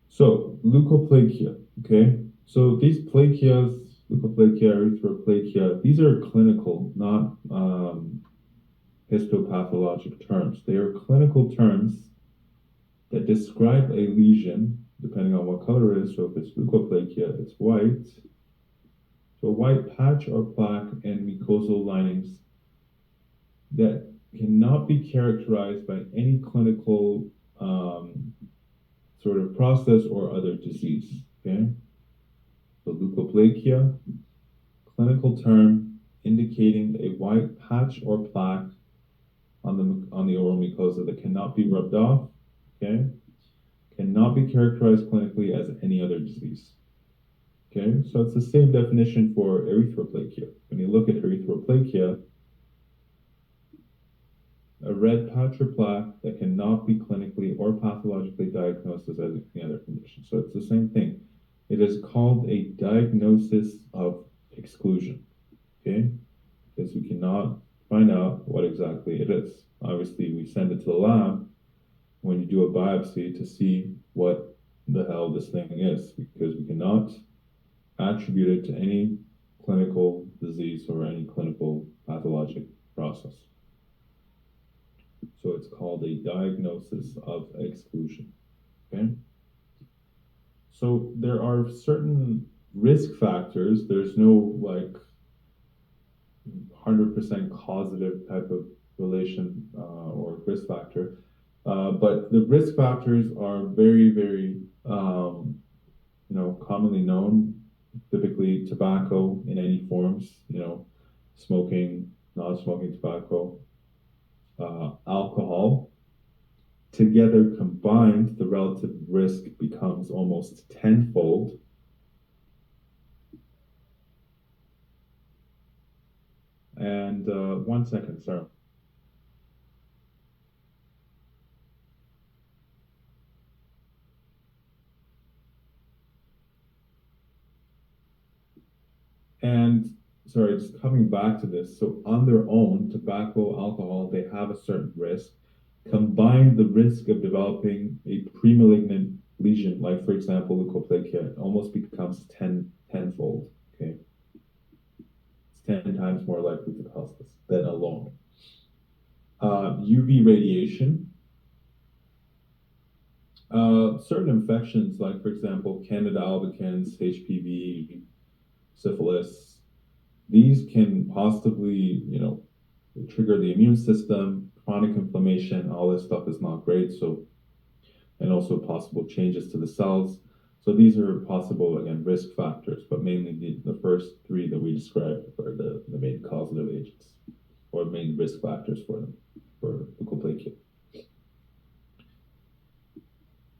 So leukoplakia, okay? So these plakias, leukoplakia, erythroplakia, these are clinical, not histopathologic terms. They are clinical terms that describe a lesion, depending on what color it is. So if it's leukoplakia, it's white. So a white patch or plaque and mucosal linings that cannot be characterized by any clinical sort of process or other disease, okay? So leukoplakia, clinical term indicating a white patch or plaque on the oral mucosa that cannot be rubbed off, okay? Cannot be characterized clinically as any other disease. Okay, so it's the same definition for erythroplakia. When you look at erythroplakia, a red patch or plaque that cannot be clinically or pathologically diagnosed as any other condition. So it's the same thing. It is called a diagnosis of exclusion, okay? Because we cannot find out what exactly it is. Obviously, we send it to the lab when you do a biopsy to see what the hell this thing is, because we cannot attribute it to any clinical disease or any clinical pathologic process. So it's called a diagnosis of exclusion, okay? So there are certain risk factors. There's no like 100% causative type of relation or risk factor, but the risk factors are very, very, commonly known. Typically tobacco in any forms, smoking, non-smoking tobacco, alcohol. Together combined, the relative risk becomes almost tenfold. And 1 second, sorry. And sorry, just coming back to this. So on their own, tobacco, alcohol, they have a certain risk. Combine the risk of developing a pre-malignant lesion, like for example, leukoplakia, it almost becomes tenfold, okay? It's 10 times more likely to cause this than alone. UV radiation. Certain infections, like for example, Candida albicans, HPV, syphilis, these can possibly, trigger the immune system, chronic inflammation, all this stuff is not great. So, and also possible changes to the cells. So these are possible, again, risk factors, but mainly the first three that we described are the main causative agents or main risk factors for them, for leukoplakia.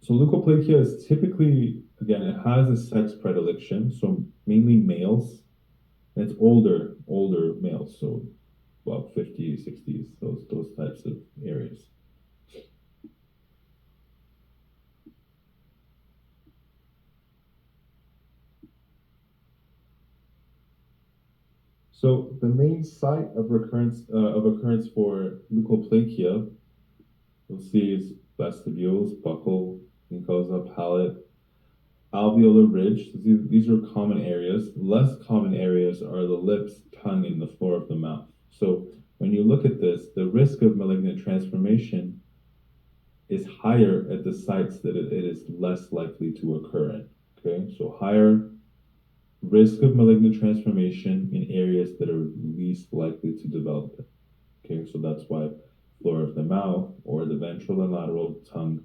So leukoplakia is typically, again, it has a sex predilection, so mainly males, and it's older males, so about 50s, 60s, those types of areas. So the main site of occurrence for leukoplakia, you'll see is vestibules, buccal, mucosa, palate, alveolar ridge. These are common areas. Less common areas are the lips, tongue, and the floor of the mouth. So when you look at this, the risk of malignant transformation is higher at the sites that it is less likely to occur in. Okay, so higher risk of malignant transformation in areas that are least likely to develop it. Okay, so that's why floor of the mouth or the ventral and lateral tongue,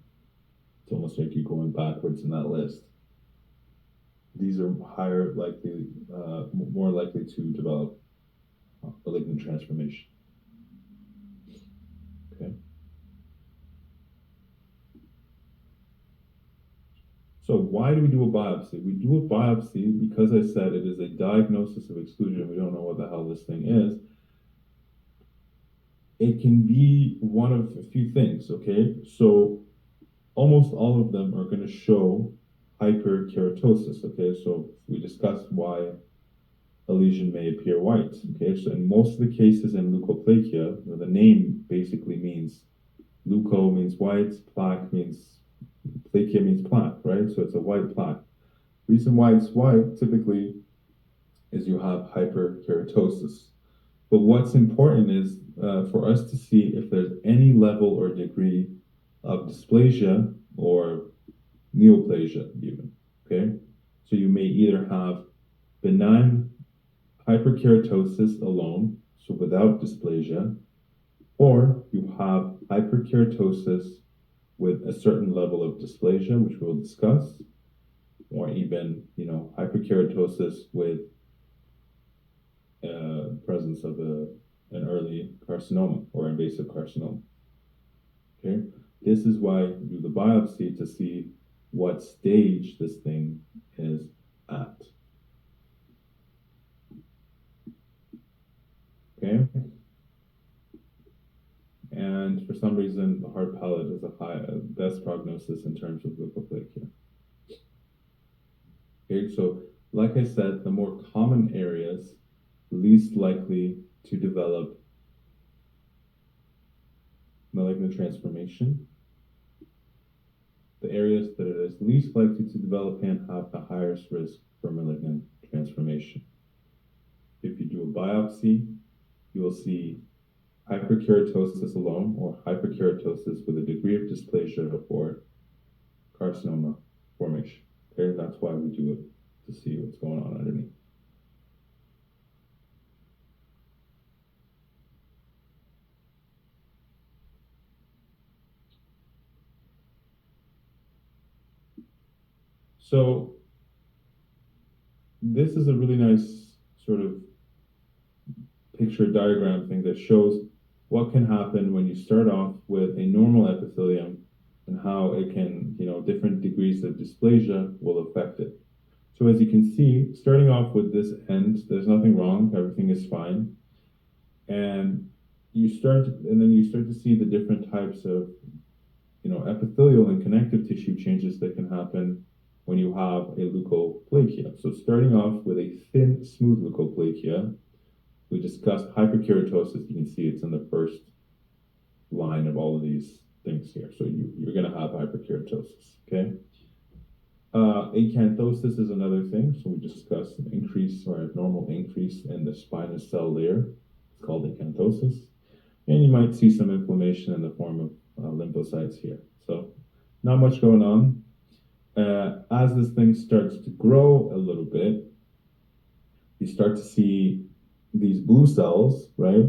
it's almost like you're going backwards in that list. These are more likely to develop malignant transformation. Okay. So why do we do a biopsy? We do a biopsy because I said it is a diagnosis of exclusion. We don't know what the hell this thing is. It can be one of a few things, okay? So almost all of them are going to show hyperkeratosis, okay? So we discussed why a lesion may appear white. Okay, so in most of the cases in leukoplakia, the name basically means leuko means white, plaque means plakia means plaque, right? So it's a white plaque. Reason why it's white typically is you have hyperkeratosis. But what's important is for us to see if there's any level or degree of dysplasia or neoplasia even, okay? So you may either have benign hyperkeratosis alone, so without dysplasia, or you have hyperkeratosis with a certain level of dysplasia, which we'll discuss, or even, hyperkeratosis with presence of an early carcinoma or invasive carcinoma. Okay, this is why you do the biopsy to see what stage this thing is at. Okay, and for some reason, the hard palate is a best prognosis in terms of leukoplakia. Okay, so like I said, the more common areas, least likely to develop malignant transformation. The areas that it is least likely to develop in have the highest risk for malignant transformation. If you do a biopsy, you will see hyperkeratosis alone or hyperkeratosis with a degree of dysplasia or carcinoma formation. Okay, that's why we do it, to see what's going on underneath. So this is a really nice sort of picture diagram thing that shows what can happen when you start off with a normal epithelium and how it can, different degrees of dysplasia will affect it. So as you can see, starting off with this end, there's nothing wrong, everything is fine. And then you start to see the different types of, epithelial and connective tissue changes that can happen when you have a leukoplakia. So starting off with a thin, smooth leukoplakia, we discussed hyperkeratosis. You can see it's in the first line of all of these things here. So you're going to have hyperkeratosis, okay? Acanthosis is another thing. So we discussed an increase or abnormal increase in the spinous cell layer. It's called acanthosis. And you might see some inflammation in the form of lymphocytes here. So not much going on. As this thing starts to grow a little bit, you start to see these blue cells, right,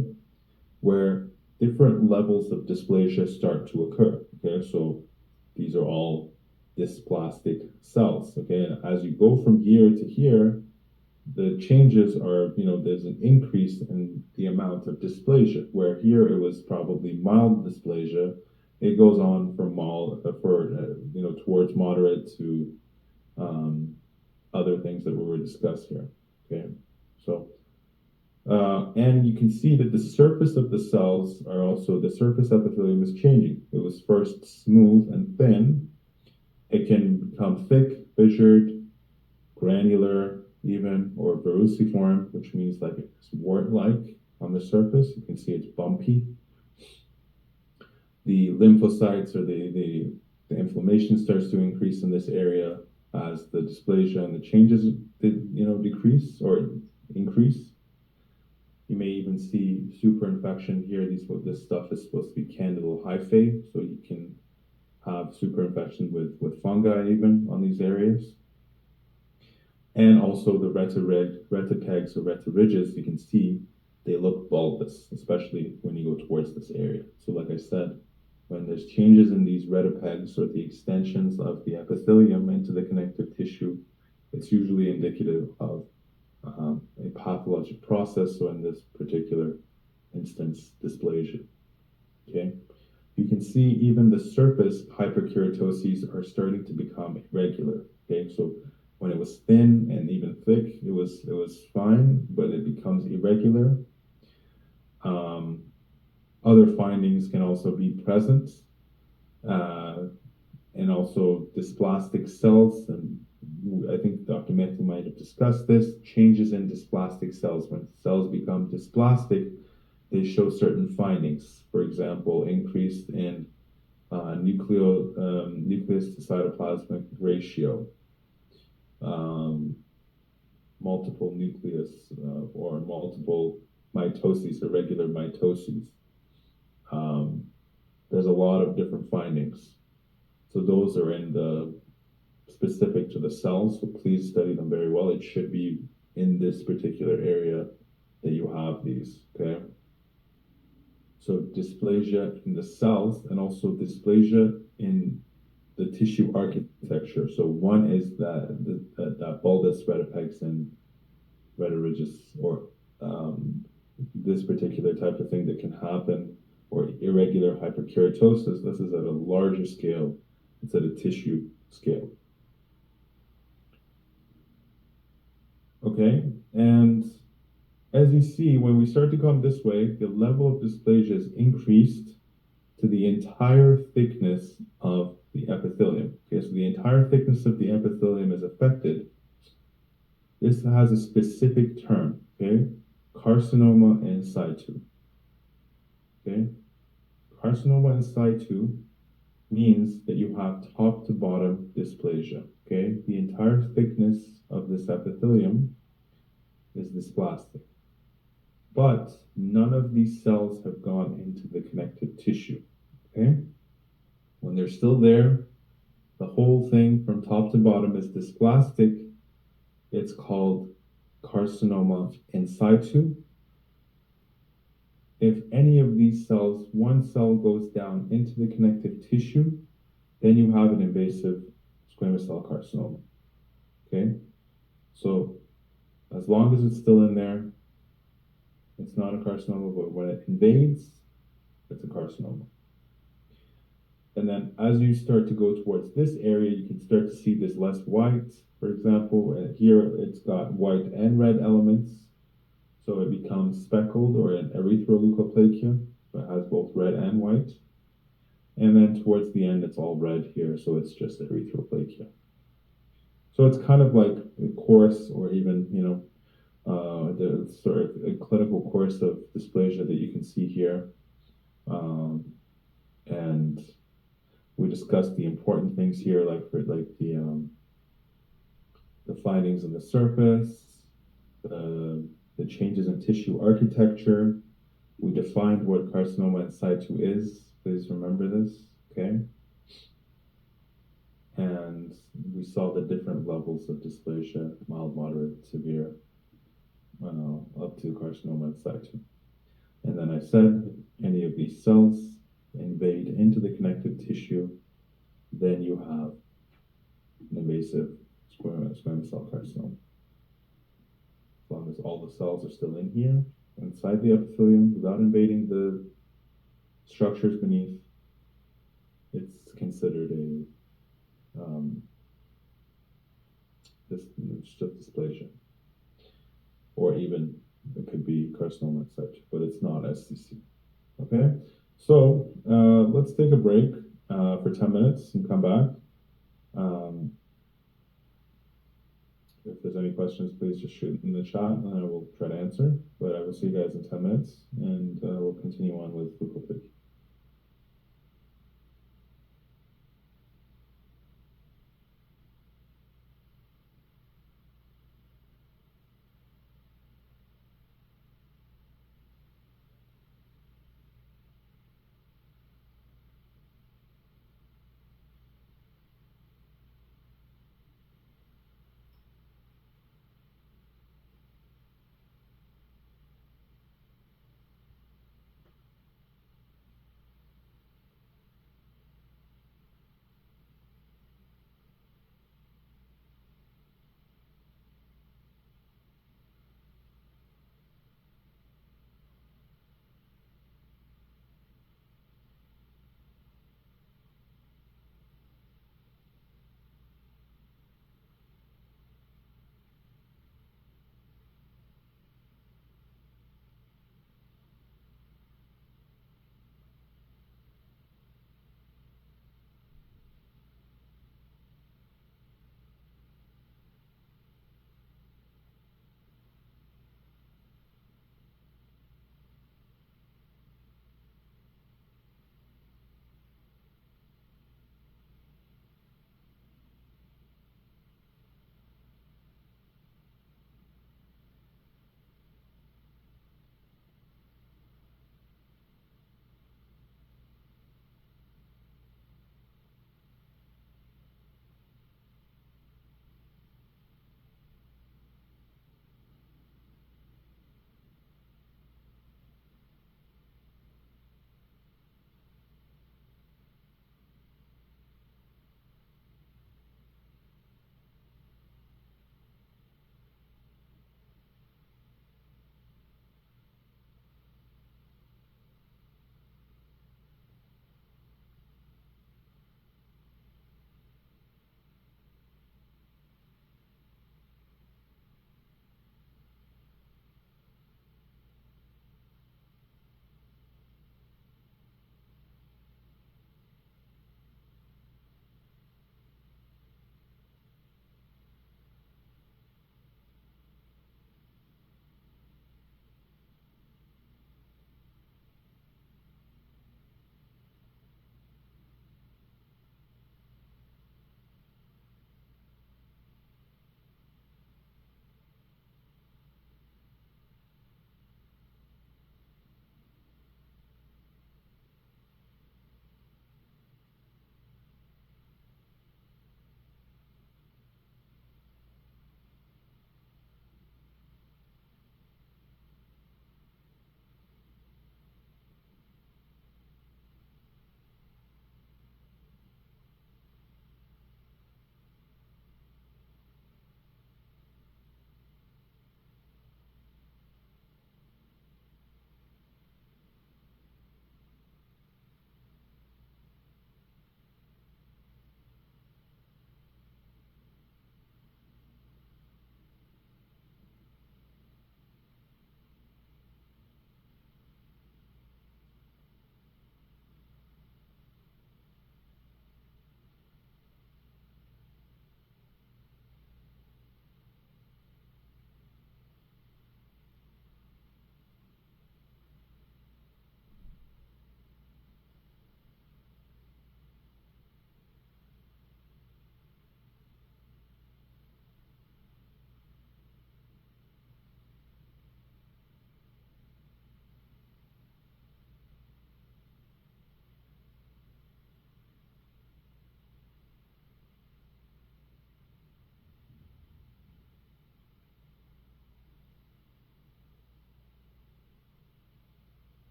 where different levels of dysplasia start to occur. Okay, so these are all dysplastic cells. Okay, and as you go from here to here, the changes are, there's an increase in the amount of dysplasia, where here it was probably mild dysplasia. It goes on from towards moderate to other things that we were discussed here. Okay, so and you can see that the surface of the cells are also, the surface epithelium is changing. It was first smooth and thin. It can become thick, fissured, granular even, or verruciform, which means like it's wart-like on the surface. You can see it's bumpy. The lymphocytes or the inflammation starts to increase in this area as the dysplasia and the changes decrease or increase. You may even see superinfection here. This stuff is supposed to be Candida hyphae, so you can have superinfection with fungi even on these areas. And also the retipegs or retiridges, you can see they look bulbous, especially when you go towards this area. So like I said, when there's changes in these retipegs or the extensions of the epithelium into the connective tissue, it's usually indicative of a pathologic process, so in this particular instance, dysplasia. Okay, you can see even the surface hyperkeratoses are starting to become irregular. Okay, so when it was thin and even thick, it was fine, but it becomes irregular. Other findings can also be present, and also dysplastic cells and I think Dr. Mehta might have discussed this, changes in dysplastic cells. When cells become dysplastic, they show certain findings. For example, increase in nucleus to cytoplasmic ratio, multiple nucleus or multiple mitoses, irregular mitoses. There's a lot of different findings. So those are in the specific to the cells, so please study them very well. It should be in this particular area that you have these, okay? So dysplasia in the cells and also dysplasia in the tissue architecture. So one is that bulbous retapexin retirigis, or this particular type of thing that can happen, or irregular hyperkeratosis. This is at a larger scale. It's at a tissue scale. Okay, and as you see, when we start to come this way, the level of dysplasia is increased to the entire thickness of the epithelium. Okay, so the entire thickness of the epithelium is affected. This has a specific term, okay? Carcinoma in situ. Okay? Carcinoma in situ means that you have top to bottom dysplasia. Okay? The entire thickness of this epithelium is dysplastic. But none of these cells have gone into the connective tissue. Okay? When they're still there, the whole thing from top to bottom is dysplastic. It's called carcinoma in situ. If any of these cells, one cell goes down into the connective tissue, then you have an invasive squamous cell carcinoma. Okay? So as long as it's still in there, it's not a carcinoma, but when it invades, it's a carcinoma. And then as you start to go towards this area, you can start to see this less white. For example, here it's got white and red elements. So it becomes speckled, or an erythroleukoplakia. So it has both red and white. And then towards the end, it's all red here. So it's just erythroplakia. So it's kind of like a course, or even, the sort of a clinical course of dysplasia that you can see here. And we discussed the important things here, like the findings on the surface, the changes in tissue architecture. We defined what carcinoma in situ is. Please remember this, okay? And we saw the different levels of dysplasia, mild, moderate, severe, up to carcinoma in situ. And then I said, any of these cells invade into the connective tissue, then you have an invasive squamous cell carcinoma. As long as all the cells are still in here, inside the epithelium, without invading the structures beneath, it's considered just dysplasia. Or even it could be carcinoma and such, but it's not SCC. Okay, so let's take a break for 10 minutes and come back. If there's any questions, please just shoot in the chat and I will try to answer. But I will see you guys in 10 minutes, and we'll continue on with leukoplakia.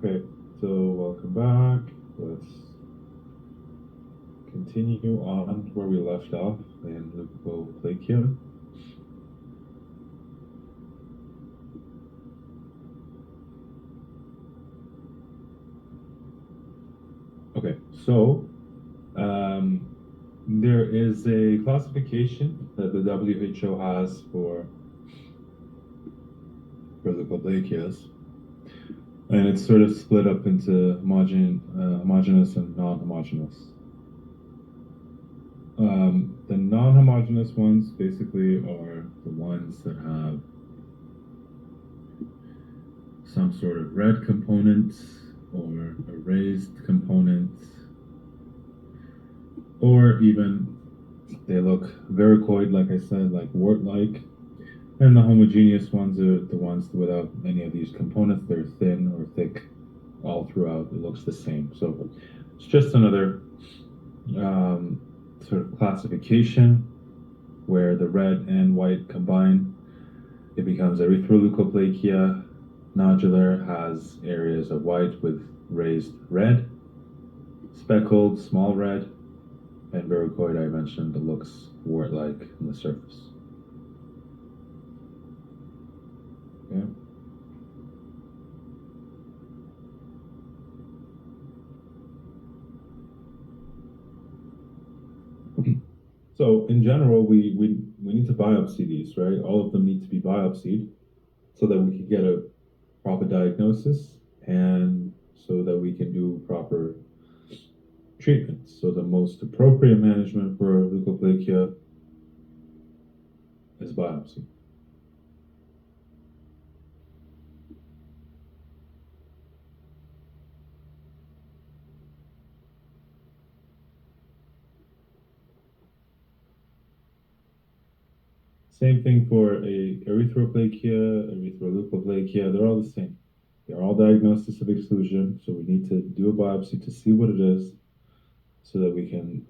Okay, so welcome back. Let's continue on where we left off in leukoplakia. Okay, so there is a classification that the WHO has for leukoplakias, and it's sort of split up into homogeneous and non-homogeneous. The non-homogeneous ones basically are the ones that have some sort of red component or a raised component, or even they look varicoid, like I said, like wart-like. And the homogeneous ones are the ones without any of these components. They're thin or thick all throughout. It looks the same. So it's just another sort of classification where the red and white combine. It becomes erythroleukoplakia. Nodular has areas of white with raised red. Speckled, small red. And varicoid, I mentioned, it looks wart-like on the surface. Okay. So in general, we need to biopsy these, right? All of them need to be biopsied so that we can get a proper diagnosis and so that we can do proper treatment. So the most appropriate management for leukoplakia is biopsy. Same thing for a erythroplakia, erythroleukoplakia, they're all the same. They're all diagnosis of exclusion, so we need to do a biopsy to see what it is so that we can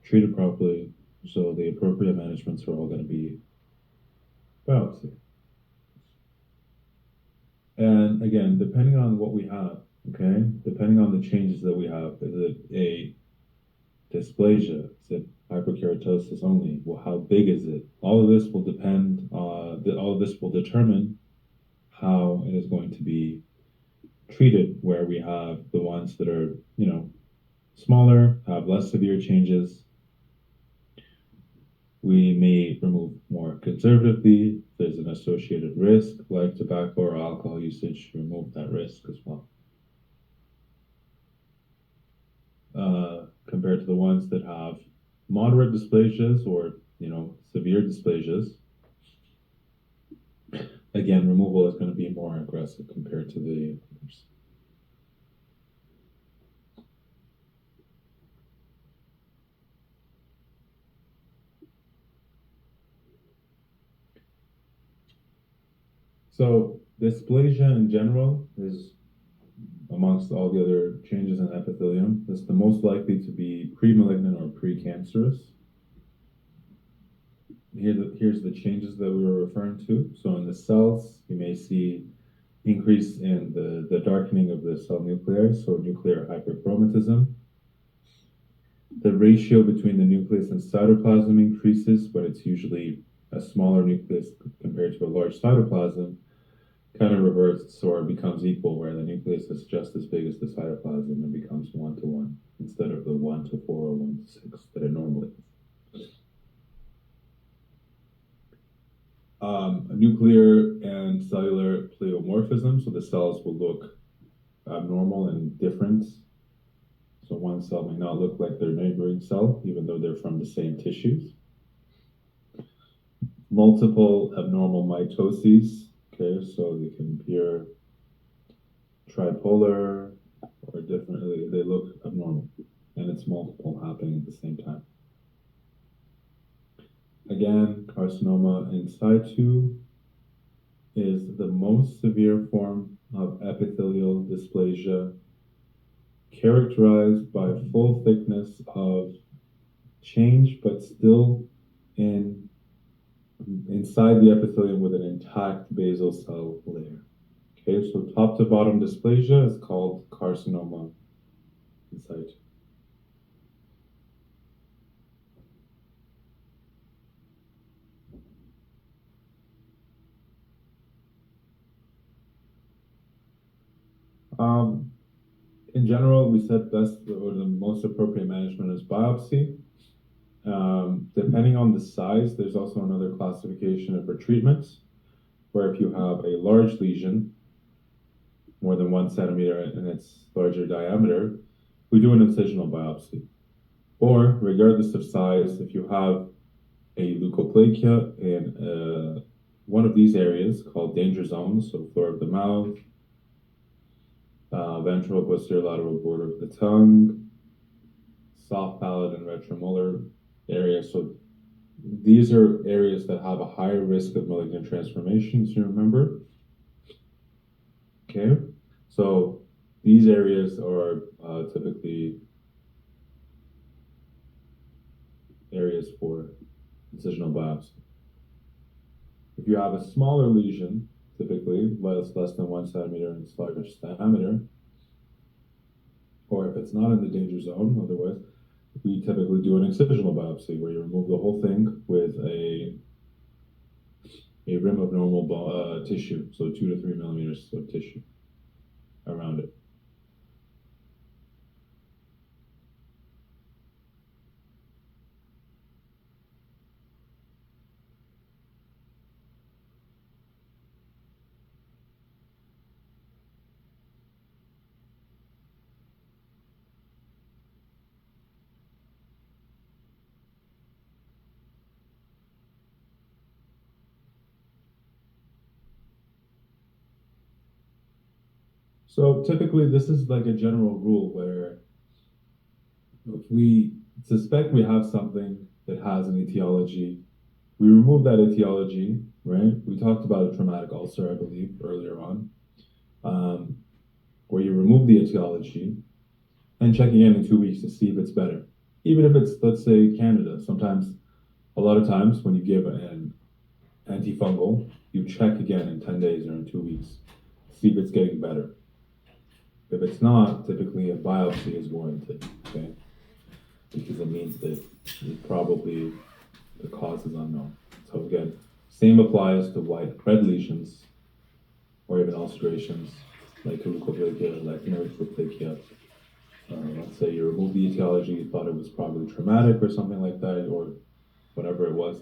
treat it properly. So the appropriate managements are all going to be biopsy. And again, depending on what we have, okay, depending on the changes that we have, is it a dysplasia? Is it hyperkeratosis only? Well, how big is it? All of this will depend, all of this will determine how it is going to be treated, where we have the ones that are, smaller, have less severe changes. We may remove more conservatively. If there's an associated risk, like tobacco or alcohol usage, remove that risk as well. Compared to the ones that have moderate dysplasias or, severe dysplasias, again, removal is going to be more aggressive compared to the others. So dysplasia in general is, amongst all the other changes in epithelium, is the most likely to be pre-malignant or precancerous. Here's the changes that we were referring to. So in the cells, you may see increase in the darkening of the cell nuclei, so nuclear hyperchromatism. The ratio between the nucleus and cytoplasm increases, but it's usually a smaller nucleus compared to a large cytoplasm. Kind of reverts or becomes equal, where the nucleus is just as big as the cytoplasm and becomes 1:1 instead of the 1:4 or 1:6 that it normally is. Nuclear and cellular pleomorphism, so the cells will look abnormal and different. So one cell may not look like their neighboring cell, even though they're from the same tissues. Multiple abnormal mitoses. Okay, so they can appear tripolar or differently. They look abnormal, and it's multiple happening at the same time. Again, carcinoma in situ is the most severe form of epithelial dysplasia, characterized by full thickness of change, but still inside the epithelium with an intact basal cell layer. Okay, so top to bottom dysplasia is called carcinoma in situ. In general, we said best or the most appropriate management is biopsy. Depending on the size, there's also another classification for treatments, where if you have a large lesion, more than 1 centimeter in its larger diameter, we do an incisional biopsy. Or, regardless of size, if you have a leukoplakia in one of these areas called danger zones, so floor of the mouth, ventral posterior lateral border of the tongue, soft palate and retromolar area. So these are areas that have a higher risk of malignant transformations, you remember? Okay, so these areas are typically areas for incisional biopsy. If you have a smaller lesion, typically less than 1 centimeter in its largest diameter, or if it's not in the danger zone, otherwise, we typically do an incisional biopsy where you remove the whole thing with a rim of normal tissue, so 2 to 3 millimeters of tissue around it. So typically this is like a general rule where if we suspect we have something that has an etiology, we remove that etiology, right? We talked about a traumatic ulcer, I believe, earlier on, where you remove the etiology and check again in 2 weeks to see if it's better. Even if it's, let's say, Candida. Sometimes, a lot of times when you give an antifungal, you check again in 10 days or in 2 weeks, see if it's getting better. If it's not, typically a biopsy is warranted, okay? Because it means that probably the cause is unknown. So again, same applies to red lesions or even ulcerations like leukoplakia, like erythroplakia. Let's say you remove the etiology, you thought it was probably traumatic or something like that, or whatever it was.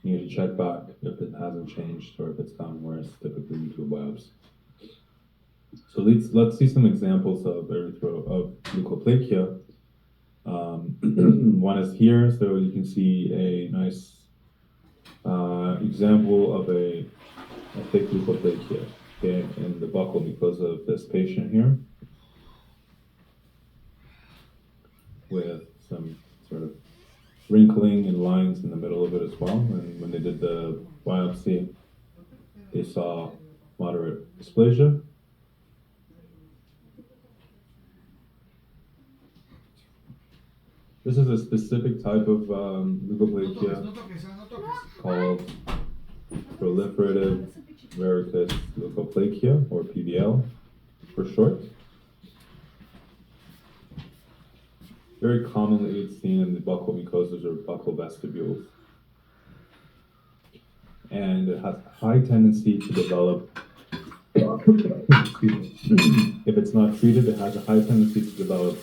You need to check back if it hasn't changed or if it's gotten worse. Typically, we do a biopsy. So let's see some examples of leukoplakia. One is here, so you can see a nice example of a thick leukoplakia, okay, in the buccal mucosa of this patient here, with some sort of wrinkling and lines in the middle of it as well. And when they did the biopsy, they saw moderate dysplasia. This is a specific type of leukoplakia called proliferative verrucous leukoplakia, or PVL for short. Very commonly it's seen in the buccal mucosas or buccal vestibules. And it has a high tendency to develop, if it's not treated, it has a high tendency to develop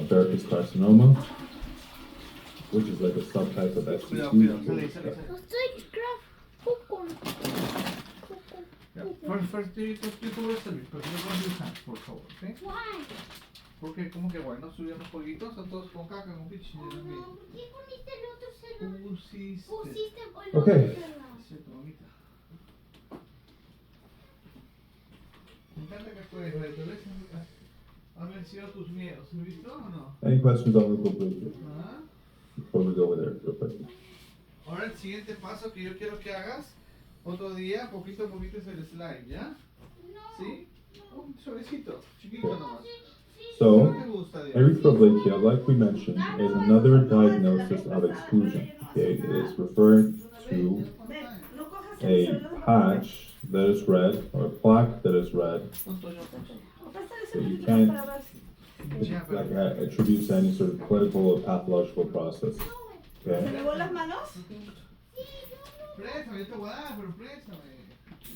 verrucous carcinoma, which is like a subtype of SCC. First, do you do service, but you don't use hands, por favor, okay? Why? Porque como que bueno, subieron los jueguitos, son todos con caca, con pichín. ¿Por qué comiste el otro celular? Pusiste. Pusiste el Okay. otro celular. Cierto, mamita. Me encanta que puedes ver, tal vez han vencido tus miedos, ¿has visto o no? Any questions on leukoplakia ¿Ah? before we go over there real quick? Ahora el siguiente paso que yo quiero que hagas, otro día, poquito a poquito es el slide, ¿ya? No. ¿Sí? Un suavecito, chiquito nomás. So, ¿Qué te gusta, Dios? erythroplakia, like we mentioned, is another diagnosis of exclusion. Okay, it is referring to a patch that is red or a plaque that is red, Pásale you ese can't- para ver si- Ya, like pero. attributes to any sort of clinical or pathological process. ¿Se Okay. lavó las manos? Préstame, yo te voy a dar, pero préstame.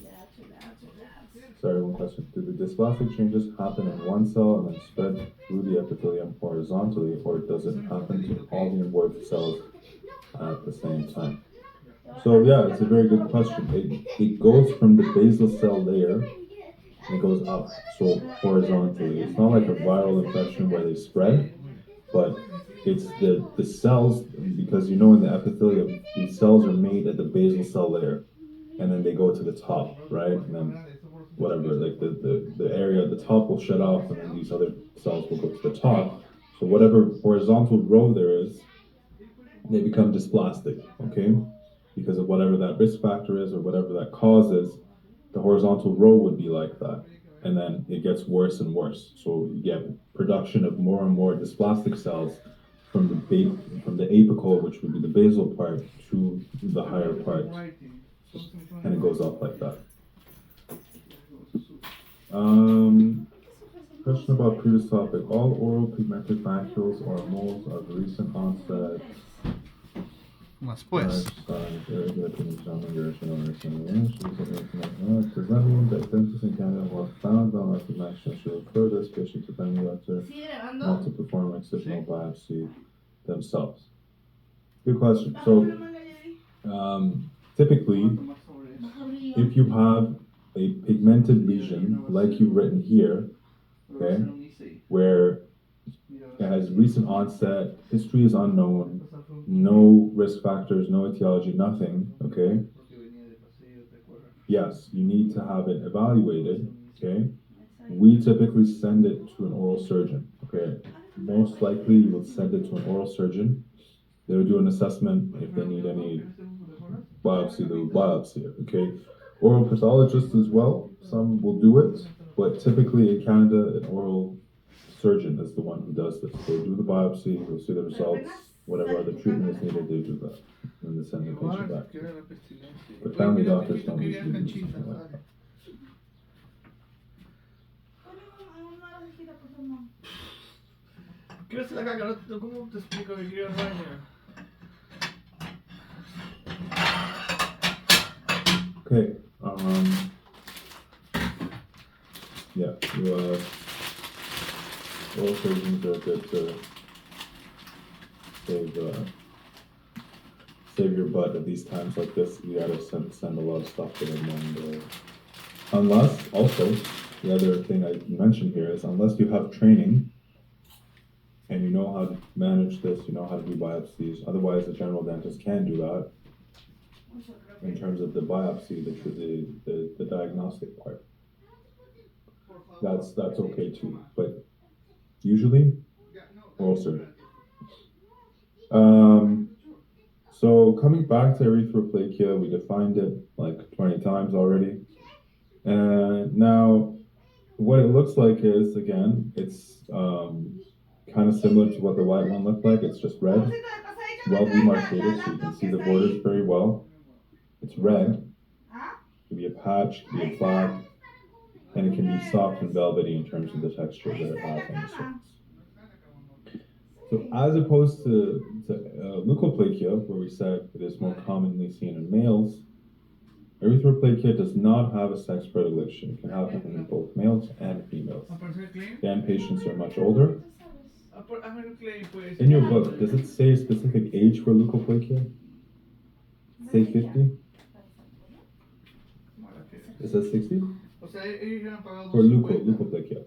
Ya, chula, chula. Sorry, one question. Do the dysplastic changes happen in one cell and then spread through the epithelium horizontally, or does it happen to all the involved cells at the same time? So yeah, it's a very good question. It goes from the basal cell layer and it goes up, so horizontally. It's not like a viral infection where they spread, but it's the cells, because you know in the epithelium, these cells are made at the basal cell layer, and then they go to the top, right? And then whatever, like the area at the top will shut off, and then these other cells will go to the top. So whatever horizontal row there is, they become dysplastic, okay? Because of whatever that risk factor is or whatever that cause is, the horizontal row would be like that. And then it gets worse and worse. So you get production of more and more dysplastic cells from the apical, which would be the basal part, to the higher part. And it goes up like that. Question about previous topic. All oral pigmented macules or moles of recent onset. Más pues. Does that mean that dentists in Canada who have found unlikely macules should refer this patient to family doctor ¿Sigue grabando? not to perform excisional biopsy themselves? Good question. So, typically, if you have a pigmented lesion, like you've written here, okay, where it has recent onset, history is unknown, no risk factors, no etiology, nothing, okay? Yes, you need to have it evaluated, okay? We typically send it to an oral surgeon, okay? Most likely you will send it to an oral surgeon. They will do an assessment. If they need any biopsy, they will biopsy it, okay? Oral pathologists as well, some will do it, but typically in Canada, an oral surgeon is the one who does this. They do the biopsy, they'll see the results, whatever other treatment is needed, they do that. And they send the patient back. But family doctors don't usually do something like that. Quiero hacer la caca, ¿cómo te explico que quiero ir al baño? Okay, yeah, oral surgeons are good to save your butt at these times like this. You gotta send a lot of stuff to them, and unless, also, the other thing I mentioned here is unless you have training and you know how to manage this, you know how to do biopsies, otherwise a general dentist can do that. In terms of the biopsy, the diagnostic part, that's okay too. But usually, oral surgeon. So coming back to erythroplakia, we defined it like 20 times already. And now, what it looks like is, again, it's kind of similar to what the white one looked like. It's just red, well demarcated, so you can see the borders very well. It's red. It can be a patch, it can be a plaque, and it can be soft and velvety in terms of the texture that it has on the surface. So as opposed to leukoplakia, where we said it is more commonly seen in males, erythroplakia does not have a sex predilection. It can happen in both males and females. Again, patients are much older. In your book, does it say a specific age for leukoplakia? Say 50? It says 60? Or leukoplakia?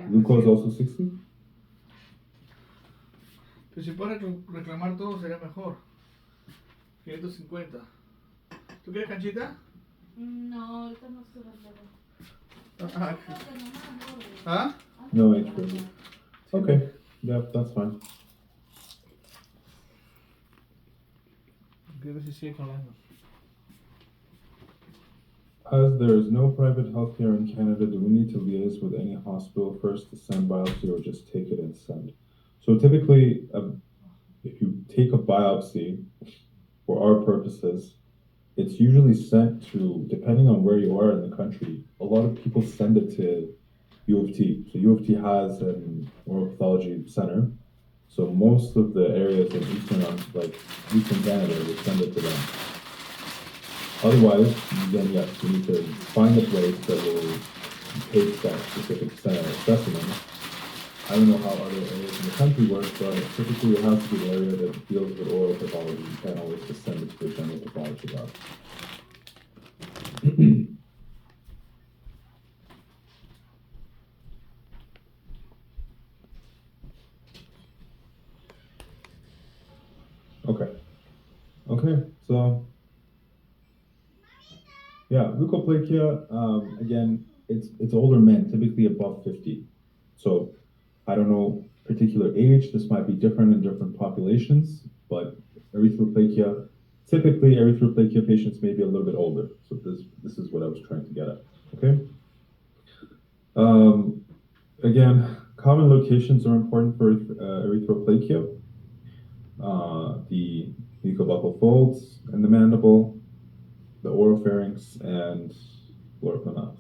Leuko is also 60? Pero si puedes reclamar todo sería mejor. 550. ¿Tú quieres canchita? No, ahorita no estoy Ah. ¿Ah? No age group. Okay, yeah, that's fine. Quiero si sigue hablando. As there is no private healthcare in Canada, do we need to liaise with any hospital first to send biopsy or just take it and send? So typically, if you take a biopsy, for our purposes, it's usually sent to, depending on where you are in the country, a lot of people send it to U of T. So U of T has an oral pathology center. So most of the areas in Eastern Canada would send it to them. Otherwise, then yes, you need to find a place that will take that specific specimen. I don't know how other areas in the country work, but typically it has to be the area that deals with oral pathology. You can't always just send it to the general pathology lab. Okay, so yeah, leukoplakia, again, it's older men, typically above 50. So I don't know particular age, this might be different in different populations, but erythroplakia, typically erythroplakia patients may be a little bit older. So this is what I was trying to get at, okay? Again, common locations are important for erythroplakia. The mucobuccal folds and the mandible, the oropharynx, and floor of the mouth.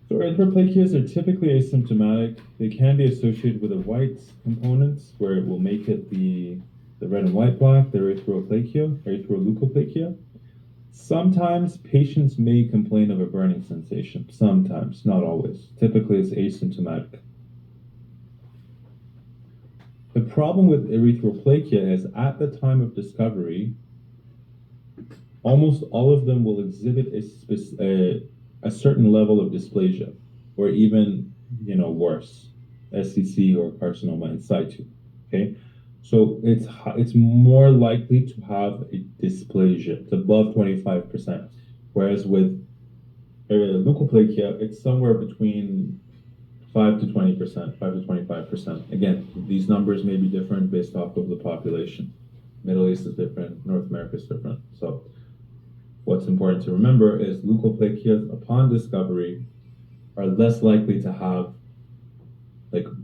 So erythroplakias are typically asymptomatic. They can be associated with a white component where it will make it the red and white plaque, the erythroplakia, erythroleukoplakia. Sometimes patients may complain of a burning sensation. Sometimes, not always. Typically it's asymptomatic. The problem with erythroplakia is at the time of discovery, almost all of them will exhibit a certain level of dysplasia, or even, worse, SCC or carcinoma in situ, okay? So it's more likely to have a dysplasia. It's above 25%, whereas with leukoplakia, it's somewhere between 5 to 20%, 5 to 25%. Again, these numbers may be different based off of the population. Middle East is different, North America is different. So what's important to remember is leukoplakias upon discovery are less likely to have,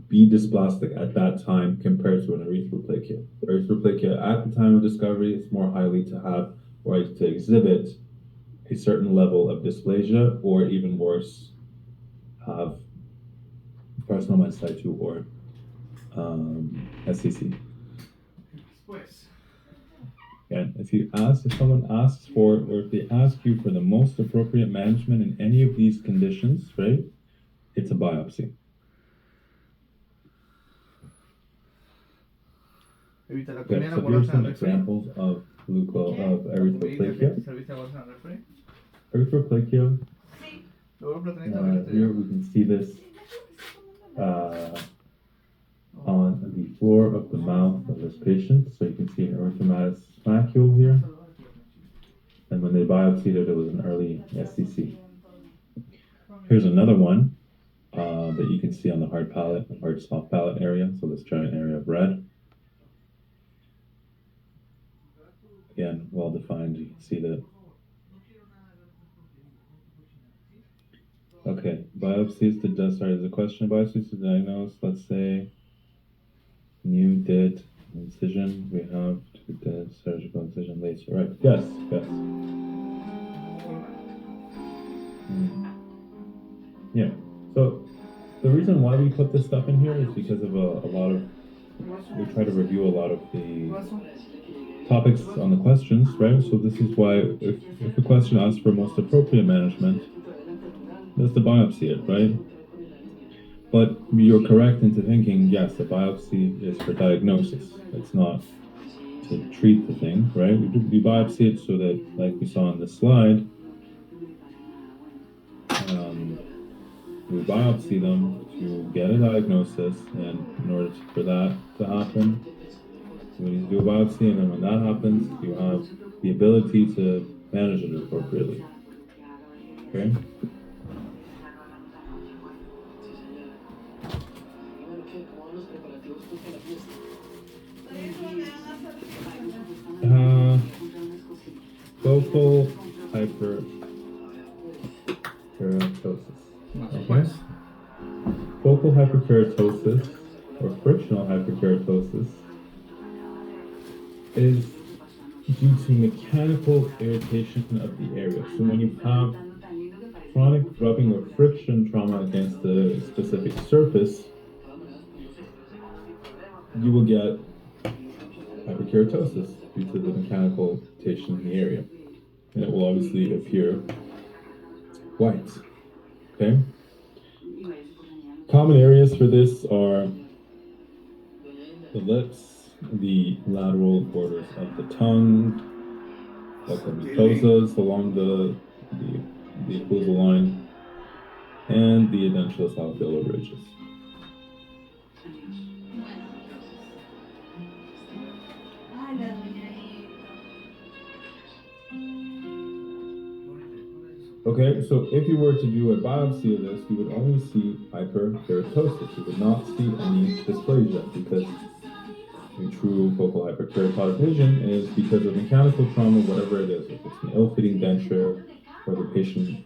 be dysplastic at that time compared to an erythroplakia. The erythroplakia at the time of discovery is more highly to have, or to exhibit, a certain level of dysplasia, or even worse, have carcinoma in situ or SCC. And if someone asks for, or if they ask you for the most appropriate management in any of these conditions, right, it's a biopsy. Okay, so here's some examples of erythroplakia. Erythroplakia. Here we can see this on the floor of the mouth of this patient. So you can see an erythematous macule here. And when they biopsied it, it was an early SCC. Here's another one that you can see on the hard palate, the hard soft palate area. So this giant area of red. Again, well defined, you can see that. Okay, biopsies to there's a question of biopsies to diagnose, let's say, new did incision, we have to the surgical incision laser, right? Yes. Yeah, so the reason why we put this stuff in here is because of we try to review a lot of the topics on the questions, right? So this is why if a question asks for most appropriate management, that's the biopsy it, right? But you're correct into thinking, yes, the biopsy is for diagnosis. It's not to treat the thing, right? We biopsy it so that, like we saw on this slide, we biopsy them to get a diagnosis, and in order for that to happen, we need to do a biopsy, and then when that happens, you have the ability to manage it appropriately. Okay? Focal hyperkeratosis. Más Okay. pues. Focal hyperkeratosis or frictional hyperkeratosis is due to mechanical irritation of the area. So when you have chronic rubbing or friction trauma against the specific surface, you will get hyperkeratosis due to the mechanical irritation in the area. And it will obviously appear white. Okay? Common areas for this are the lips, the lateral borders of the tongue, buccal mucosas along the occlusal line, and the edentulous-alveolar ridges. Ay, la doña Okay, so if you were to do a biopsy of this, you would only see hyperkeratosis. You would not see any dysplasia because a true focal hyperkeratotic lesion is because of mechanical trauma, whatever it is. If it's an ill-fitting denture, or the patient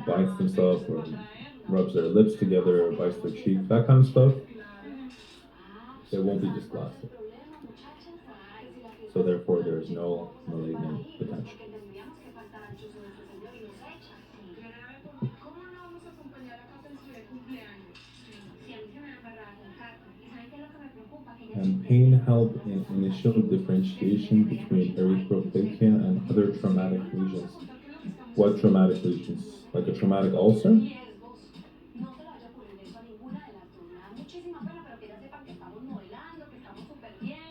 bites themselves, or rubs their lips together, or bites their cheek, that kind of stuff, it won't be dysplastic. So therefore, there is no malignant potential. And pain help in initial differentiation between erythroplakia and other traumatic lesions. What traumatic lesions? Like a traumatic ulcer?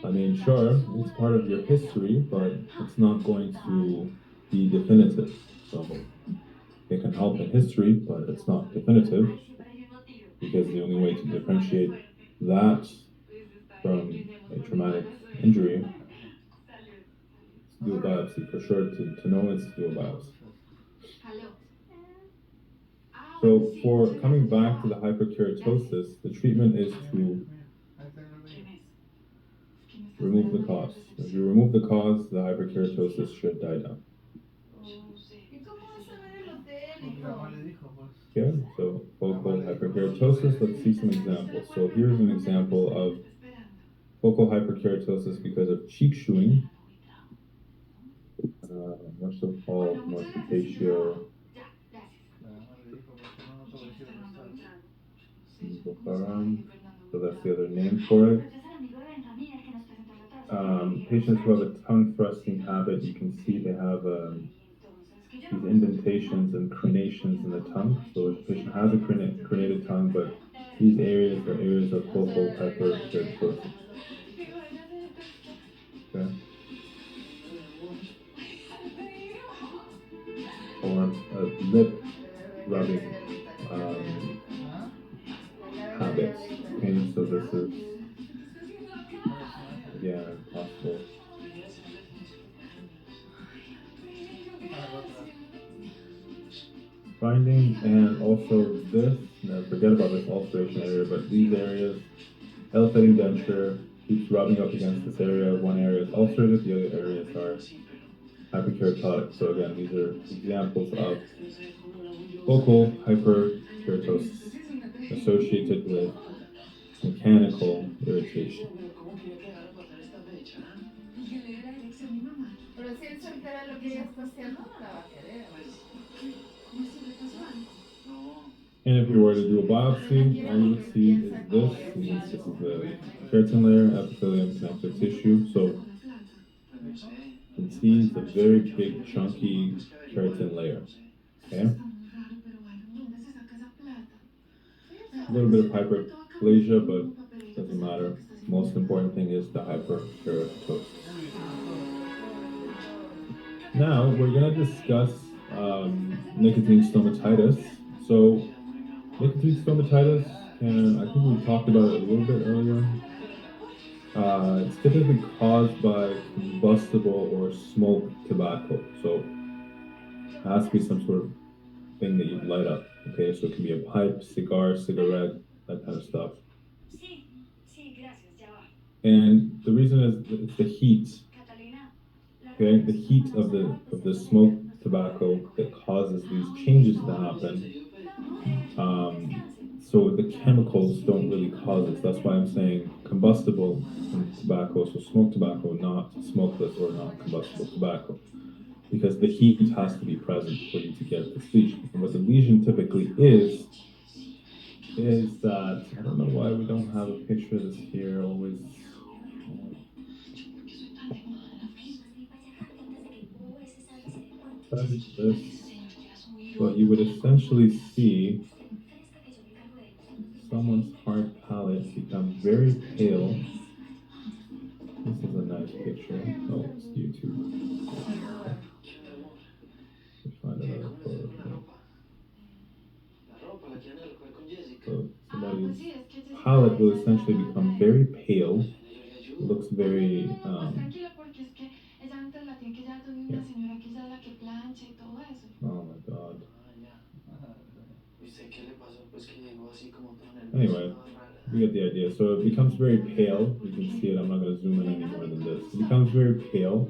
I mean, sure, it's part of your history, but it's not going to be definitive. So it can help in history, but it's not definitive, because the only way to differentiate that from a traumatic injury is to do a biopsy. For sure, to know it's to do a biopsy. So for coming back to the hyperkeratosis, the treatment is to remove the cause. If you remove the cause, the hyperkeratosis should die down. Okay, so focal hyperkeratosis, let's see some examples. So here's an example of focal hyperkeratosis because of cheek chewing. Marshall-Falk, Marshall-Facial, so that's the other name for it. Patients who have a tongue thrusting habit, you can see they have these indentations and crenations in the tongue. So if a patient has a crenated tongue, but these areas are areas of focal hyperkeratosis. Okay. Or a lip rubbing habits. Okay, so this is again possible. Finding, and also this, forget about this ulceration area, but these areas, ill-fitting denture keeps rubbing up against this area. One area is ulcerated, the other areas are hyperkeratotic. So again, these are examples of focal hyperkeratosis associated with mechanical irritation. Pero si él se entera de lo que ella está haciendo, no la va a querer. And if you were to do a biopsy, all you would see is this. This is the keratin layer, epithelium, connective tissue. So you can see it's a very big, chunky keratin layer. Okay? A little bit of hyperplasia, but it doesn't matter. Most important thing is the hyperkeratosis. Now we're going to discuss nicotine stomatitis. So nicotine stomatitis, and I think we talked about it a little bit earlier. It's typically caused by combustible or smoked tobacco. So it has to be some sort of thing that you light up. Okay, so it can be a pipe, cigar, cigarette, that kind of stuff. And the reason is it's the heat. Okay, the heat of the smoked tobacco that causes these changes to happen. So the chemicals don't really cause it. That's why I'm saying combustible tobacco, so smoked tobacco, not smokeless or not combustible tobacco. Because the heat has to be present for you to get this lesion. And what the lesion typically is that, I don't know why we don't have a picture of this here always. But you would essentially see someone's hard palate become very pale. This is a nice picture. Oh, it's YouTube. Let's find another photo. So somebody's palate will essentially become very pale. It looks very oh my god. Anyway, you get the idea. So it becomes very pale. You can see it. I'm not going to zoom in any more than this. It becomes very pale.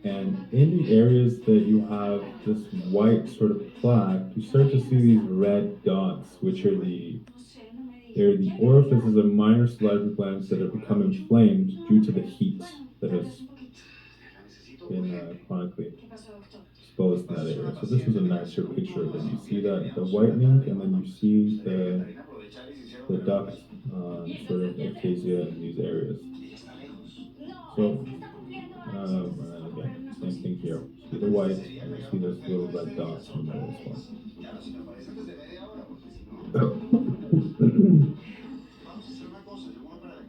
And in the areas that you have this white sort of plaque, you start to see these red dots, which are the orifices of minor salivary glands that have become inflamed due to the heat that has been chronically exposed in that area. So this is a nicer picture of it. You see that the whitening, and then you see the duct sort of ectasia in these areas. So again, same thing here. See the white, and you see those little red dots in the middle as well.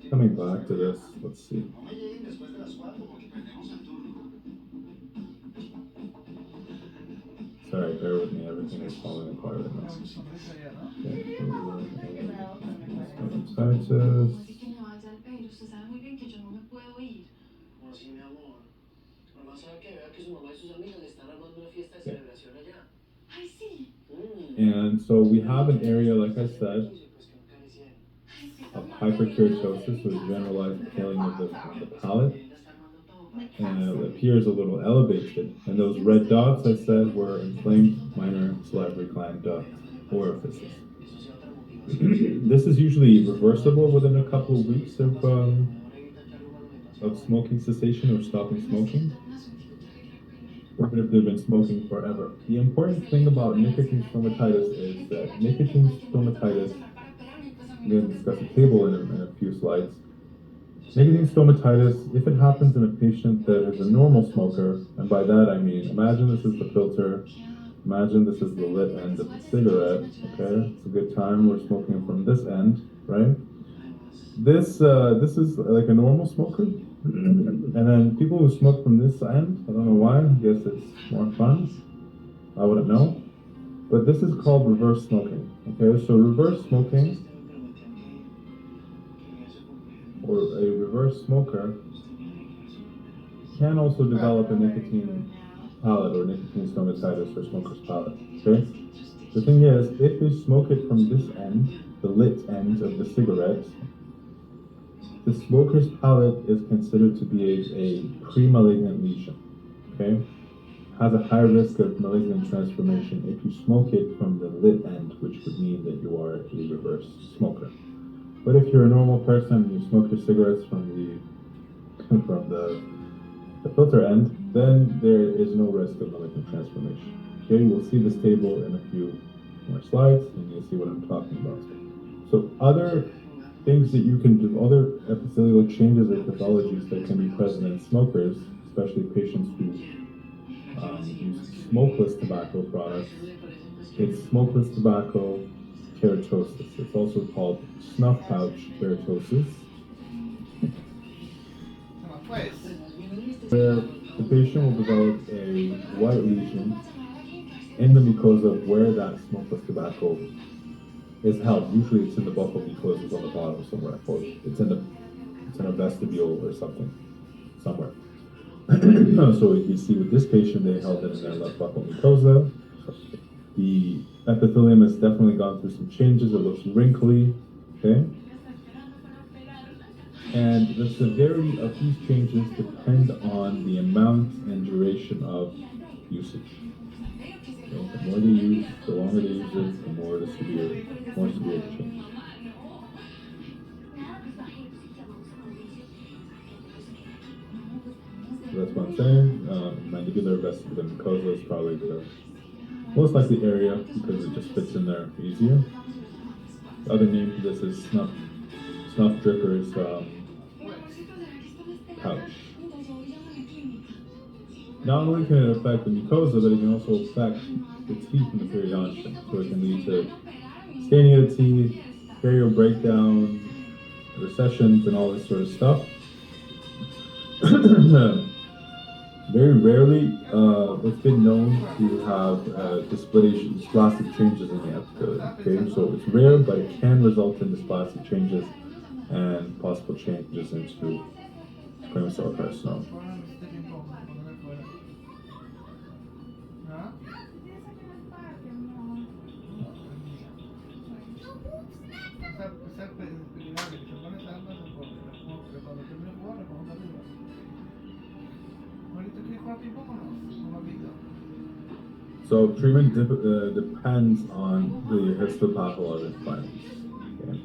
Coming back to this, let's see. Sorry, bear with me, everything is falling apart right now. And so we have an area, like I said, of hyperkeratosis, or generalized paling of the palate. And it appears a little elevated. And those red dots I said were inflamed minor salivary gland duct orifices. This is usually reversible within a couple of weeks of smoking cessation or stopping smoking, even if they've been smoking forever. The important thing about nicotine stomatitis is that nicotine stomatitis, I'm going to discuss a table in a few slides. Nicotine stomatitis, if it happens in a patient that is a normal smoker, and by that I mean, imagine this is the filter, imagine this is the lit end of the cigarette, okay? It's a good time, we're smoking from this end, right? This is like a normal smoker, and then people who smoke from this end, I don't know why, I guess it's more fun, I wouldn't know, but this is called reverse smoking, okay? So reverse smoking, or a reverse smoker, can also develop a nicotine palate or nicotine stomatitis or smoker's palate, okay? The thing is, if you smoke it from this end, the lit end of the cigarette, the smoker's palate is considered to be a pre-malignant lesion, okay? Has a high risk of malignant transformation if you smoke it from the lit end, which would mean that you are a reverse smoker. But if you're a normal person and you smoke your cigarettes from the filter end, then there is no risk of malignant transformation. Okay, we'll see this table in a few more slides, and you'll see what I'm talking about. So other things that you can do, other epithelial changes or pathologies that can be present in smokers, especially patients who use smokeless tobacco products, it's smokeless tobacco keratosis. It's also called snuff pouch keratosis, where the patient will develop a white lesion in the mucosa where that smokeless tobacco is held. Usually it's in the buccal mucosa on the bottom somewhere, or it's in a vestibule or something, somewhere. So you see with this patient, they held it in their left buccal mucosa. The epithelium has definitely gone through some changes. It looks wrinkly, okay? And the severity of these changes depend on the amount and duration of usage. longer they use it, the more severe the change. So that's what I'm saying. Mandibular vesicle mucosa is probably the most likely area because it just fits in there easier. The other name for this is snuff dripper's pouch. Not only can it affect the mucosa, but it can also affect the teeth in the periodontium. So it can lead to staining of the teeth, perio breakdown, recessions, and all this sort of stuff. Very rarely, it's been known to have dysplastic changes in the epithelium. Okay, so it's rare, but it can result in dysplastic changes and possible changes into squamous cell carcinoma. So treatment depends on the histopathologic findings. Okay.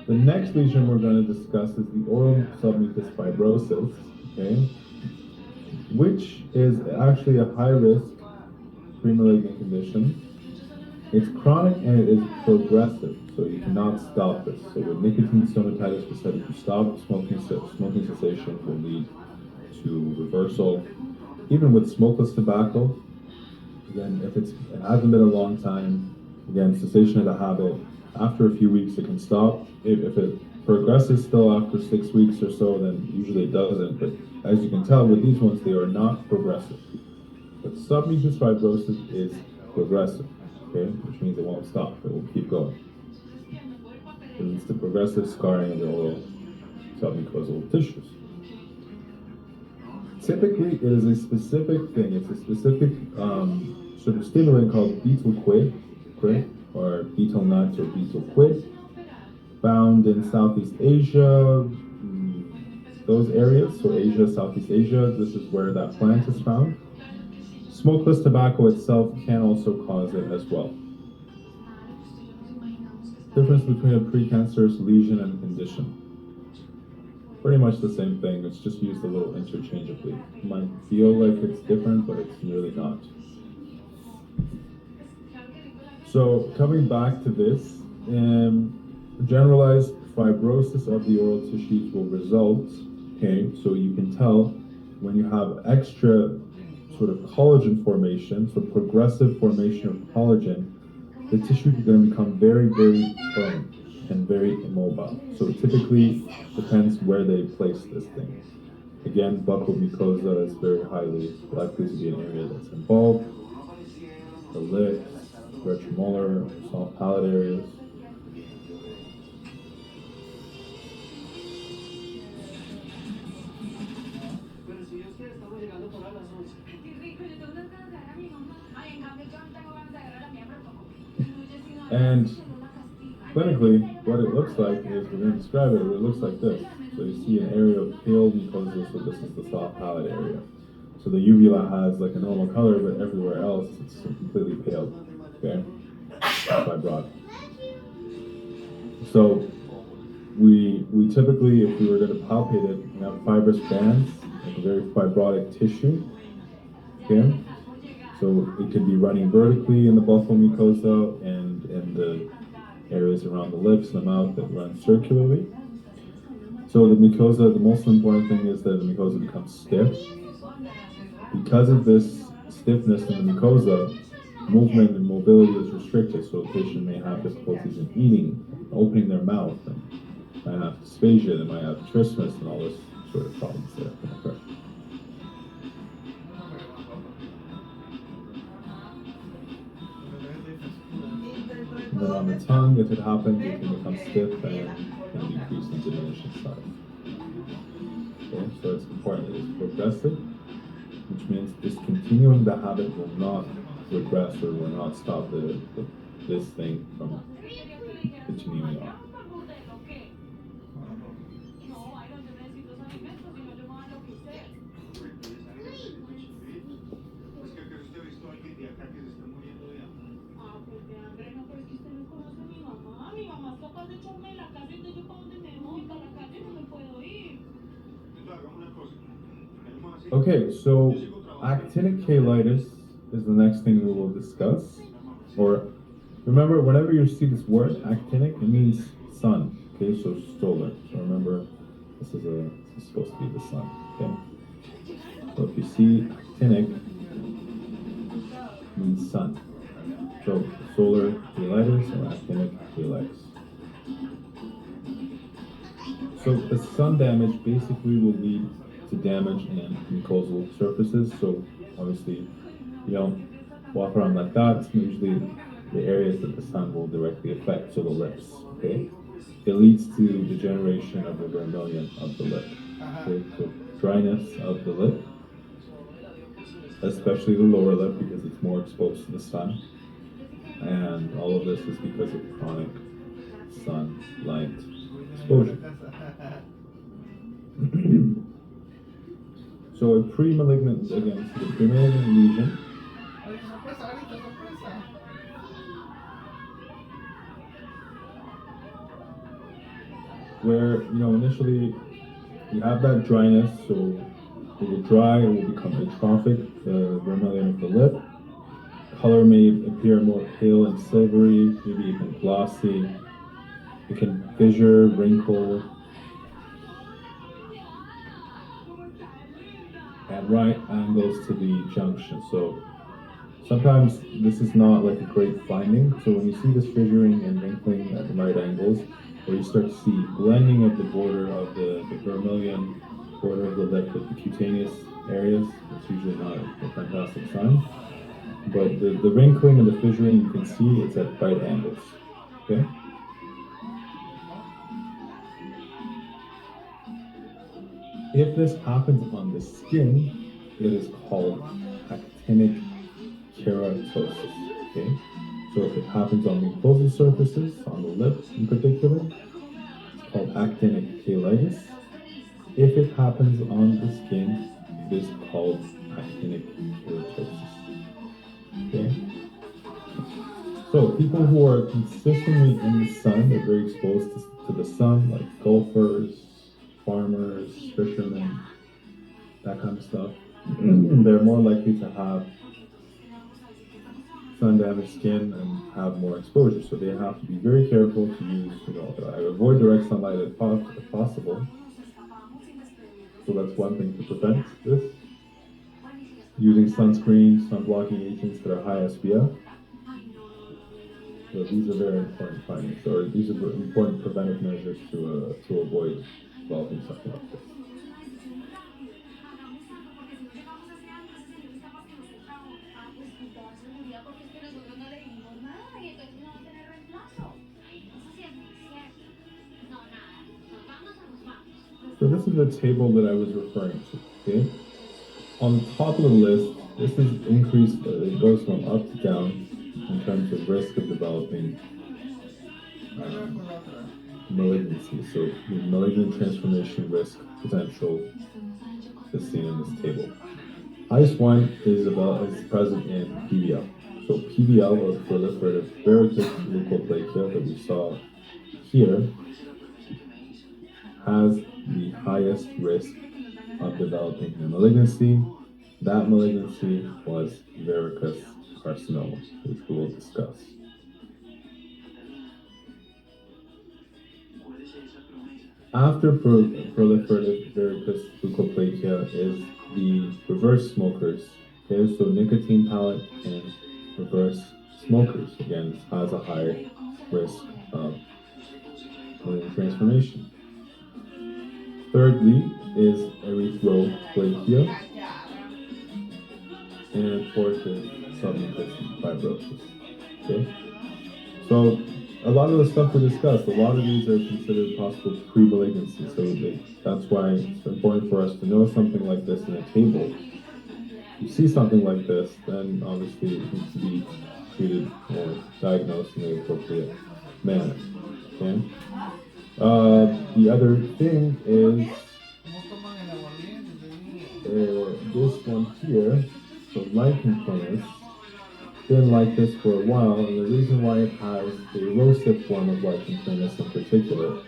The next lesion we're going to discuss is the oral submucous fibrosis, okay, which is actually a high-risk premalignant condition. It's chronic and it is progressive, so you cannot stop this. So with nicotine stomatitis, we said if you stop smoking cessation will lead to reversal. Even with smokeless tobacco, again, if it hasn't been a long time, again, cessation of the habit, after a few weeks it can stop. If it progresses still after 6 weeks or so, then usually it doesn't. But as you can tell with these ones, they are not progressive. But submucous fibrosis is progressive, okay, which means it won't stop. It will keep going. It leads to progressive scarring of the oral submucosal tissues. Typically, it is a specific thing. It's a specific sort of stimulant called betel quid, or betel nut or betel quid, found in Southeast Asia, those areas. So Asia, Southeast Asia, this is where that plant is found. Smokeless tobacco itself can also cause it as well. Difference between a precancerous lesion and condition. Pretty much the same thing, it's just used a little interchangeably. It might feel like it's different, but it's really not. So coming back to this, generalized fibrosis of the oral tissues will result, okay, so you can tell when you have extra sort of collagen formation, so progressive formation of collagen, the tissue is going to become very, very firm and very immobile. So it typically depends where they place this thing. Again, buccal mucosa is very highly likely to be an area that's involved. The lips, retromolar, soft palate areas. And clinically, what it looks like is, we're going to describe it, it looks like this. So you see an area of pale mucosa, so this is the soft palate area. So the uvula has like a normal color, but everywhere else it's completely pale, okay? Fibrotic. So we typically, if we were going to palpate it, we have fibrous bands, like a very fibrotic tissue, okay? So it could be running vertically in the buccal mucosa and in the areas around the lips and the mouth that run circularly. So the mucosa, the most important thing is that the mucosa becomes stiff. Because of this stiffness in the mucosa, movement and mobility is restricted, so the patient may have difficulties in eating, opening their mouth, and might have dysphagia, they might have trismus, and all this sort of problems there can occur. And then on the tongue, if it happens, it can become stiff and can decrease and diminish in size. Okay, so it's important. It's progressive, which means discontinuing the habit will not regress or will not stop this thing from continuing on. Okay, so actinic cheilitis is the next thing we will discuss. Or remember, whenever you see this word actinic, it means sun. Okay, so solar. So remember, this is supposed to be the sun. Okay. So if you see actinic, it means sun. So solar cheilitis or actinic cheilitis. So the sun damage basically will lead to damage in mucosal surfaces. So obviously, you don't walk around like that. It's usually the areas that the sun will directly affect, so the lips. Okay, it leads to degeneration of the vermilion of the lip. Okay, so dryness of the lip, especially the lower lip because it's more exposed to the sun, and all of this is because of chronic sunlight exposure. So a pre-malignant, again, so the pre-malignant lesion where, initially you have that dryness, so it will dry, it will become atrophic, the vermilion of the lip. Color may appear more pale and silvery, maybe even glossy. It can fissure, wrinkle, at right angles to the junction. So sometimes this is not like a great finding. So when you see this fissuring and wrinkling at the right angles, where you start to see blending of the border of the vermilion border of the lip with the cutaneous areas, it's usually not a fantastic sign. But the wrinkling and the fissuring, you can see it's at right angles. Okay? If this happens on the skin, it is called actinic keratosis. Okay? So if it happens on mucosal surfaces, on the lips in particular, it's called actinic cheilitis. If it happens on the skin, it is called actinic keratosis. Okay? So people who are consistently in the sun, they're very exposed to the sun, like golfers, farmers, fishermen, that kind of stuff, they're more likely to have sun damaged skin and have more exposure. So they have to be very careful to use, avoid direct sunlight if possible. So that's one thing to prevent this. Using sunscreen, sun blocking agents that are high SPF. So these are very important findings, or these are important preventive measures to avoid developing something like this. So this is the table that I was referring to, okay? On the top of the list, this is increased, it goes from up to down in terms of risk of developing malignancy. So the malignant transformation risk potential is seen in this table. Highest one is present in PVL. So PVL, or proliferative verrucous leukoplakia, that we saw here, has the highest risk of developing a malignancy. That malignancy was verrucous carcinoma, which we will discuss. After proliferative verrucous leukoplakia is the reverse smokers. Okay, so nicotine palate and reverse smokers, again, has a higher risk of malignant transformation. Thirdly is erythroplakia, and fourth is submucous fibrosis. Okay, so a lot of the stuff we discussed, a lot of these are considered possible pre-malignancy. So that's why it's important for us to know something like this in a table. If you see something like this, then obviously it needs to be treated or diagnosed in the appropriate manner. Okay? The other thing is this one here, so lichen planus, been like this for a while, and the reason why it has the erosive form of lichen planus in particular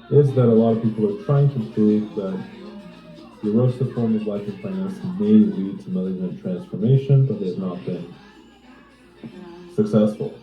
is that a lot of people are trying to prove that the erosive form of lichen planus may lead to malignant transformation, but they have not been successful.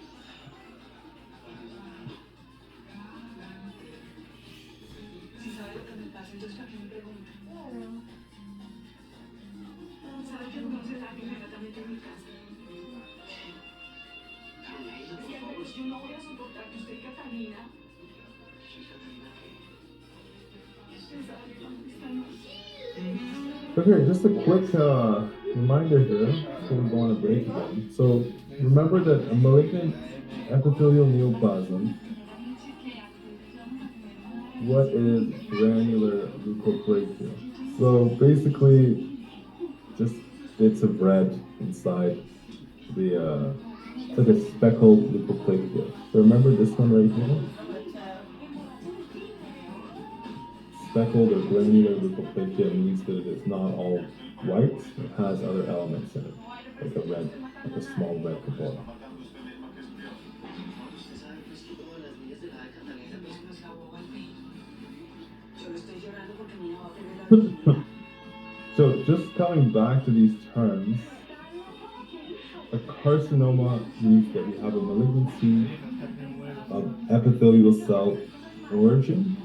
Okay, just a quick reminder here before we go on a break again. So remember that a malignant epithelial neoplasm, what is granular leukoplakia? So basically, just bits of red inside the, it's like a speckled leukoplakia. So remember this one right here? Speckled or granular leukoplakia means that it is not all white, it has other elements in it, like a red, like a small red papilla. So just coming back to these terms, a carcinoma means that we have a malignancy of epithelial cell origin,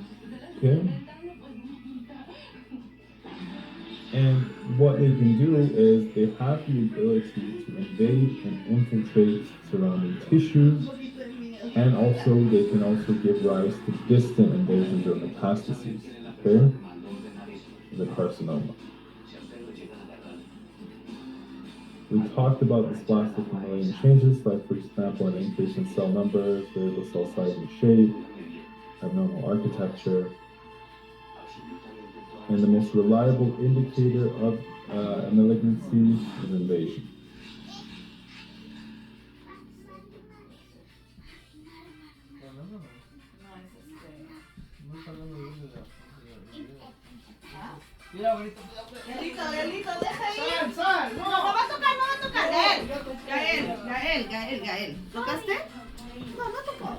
okay? And what they can do is they have the ability to invade and infiltrate surrounding tissues, and also they can also give rise to distant invasions or metastases, okay? The carcinoma. We talked about the spastic and malignant changes, like for example, an increase in cell numbers, variable cell size and shape, abnormal architecture. And the most reliable indicator of a malignancy is invasion. Gaelito, deja ir. Sal. No va a tocar, no va a tocar. Gael. ¿Tocaste? No tocó.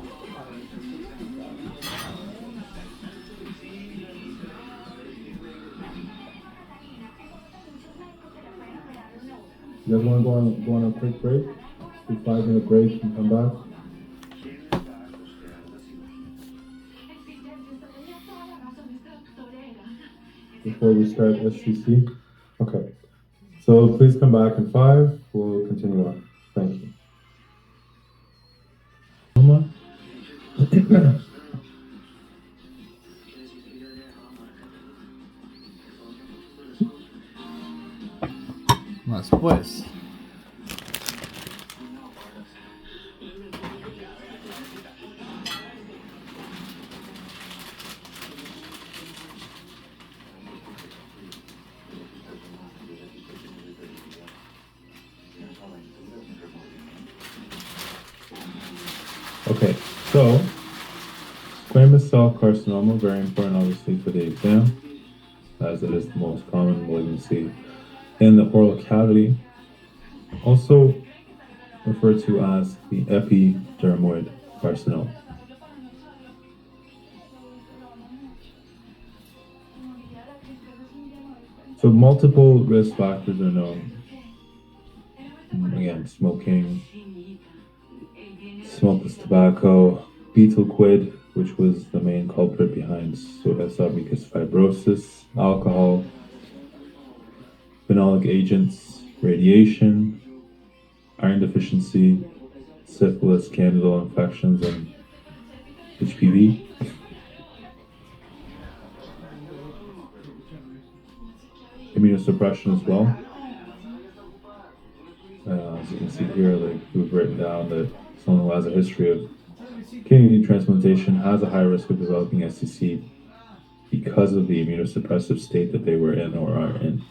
You guys want to go on a quick break? Do 5-minute break and come back? Before we start SCC? Okay. So please come back in 5. We'll continue on. Thank you. Más pues. Okay, so squamous cell carcinoma, very important obviously for the exam, as it is the most common malignancy in the oral cavity, also referred to as the epidermoid carcinoma. So multiple risk factors are known. Again, smoking, smokeless tobacco, betel quid, which was the main culprit behind submucous fibrosis, alcohol, phenolic agents, radiation, iron deficiency, syphilis, candidal infections, and HPV. Immunosuppression as well. As you can see here, like we've written down that someone who has a history of kidney transplantation has a high risk of developing SCC because of the immunosuppressive state that they were in or are in.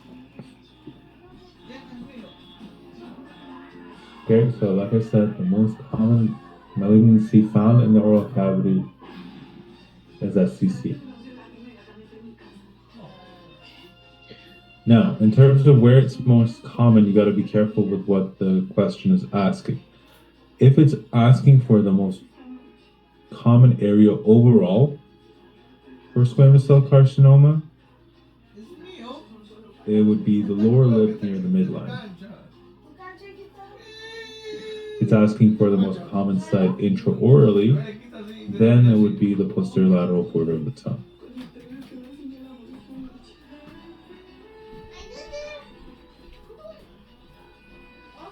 Okay, so like I said, the most common malignancy found in the oral cavity is SCC. Now, in terms of where it's most common, you got to be careful with what the question is asking. If it's asking for the most common area overall for squamous cell carcinoma, it would be the lower lip near the midline. It's asking for the most common site intraorally, then it would be the posterior lateral border of the tongue.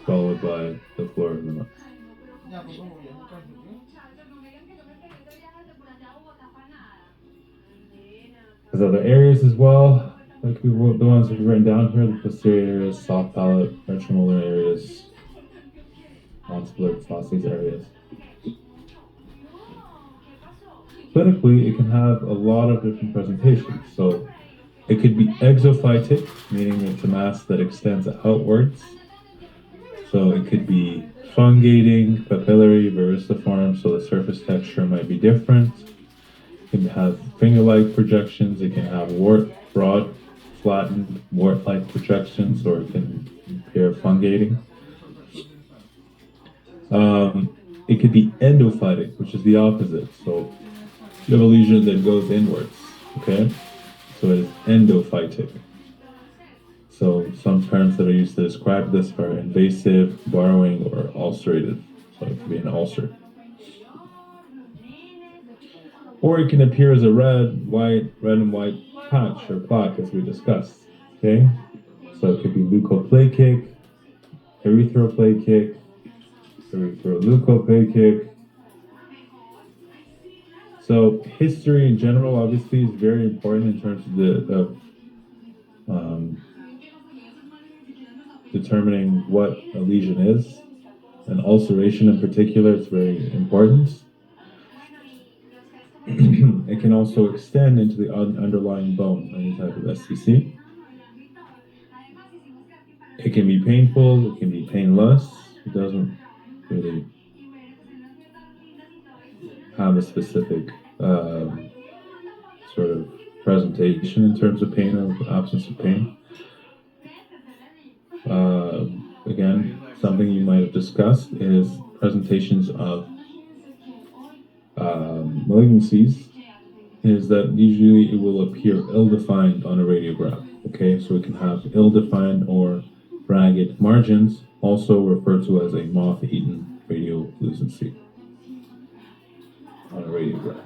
Followed by the floor of the mouth. There's other areas as well, like the ones we've written down here, the posterior areas, soft palate, retromolar areas, non-split phosphate areas. Clinically, it can have a lot of different presentations. So it could be exophytic, meaning it's a mass that extends outwards. So it could be fungating, papillary, verruciform, so the surface texture might be different. It can have finger-like projections. It can have broad, flattened, wart-like projections, or it can appear fungating. It could be endophytic, which is the opposite. So you have a lesion that goes inwards, okay? So it is endophytic. So some terms that are used to describe this are invasive, burrowing, or ulcerated. So it could be an ulcer. Or it can appear as a red and white patch or plaque, as we discussed, okay? So it could be leukoplakic, erythroplakic, erythroleukoplakic. So history in general, obviously, is very important in terms of determining what a lesion is. And ulceration in particular is very important. It can also extend into the underlying bone, any type of SCC. It can be painful, it can be painless. It doesn't really have a specific sort of presentation in terms of pain or absence of pain. Again, something you might have discussed is presentations of malignancies is that usually it will appear ill-defined on a radiograph. Okay, so it can have ill-defined or ragged margins, also referred to as a moth-eaten radiolucency on a radiograph.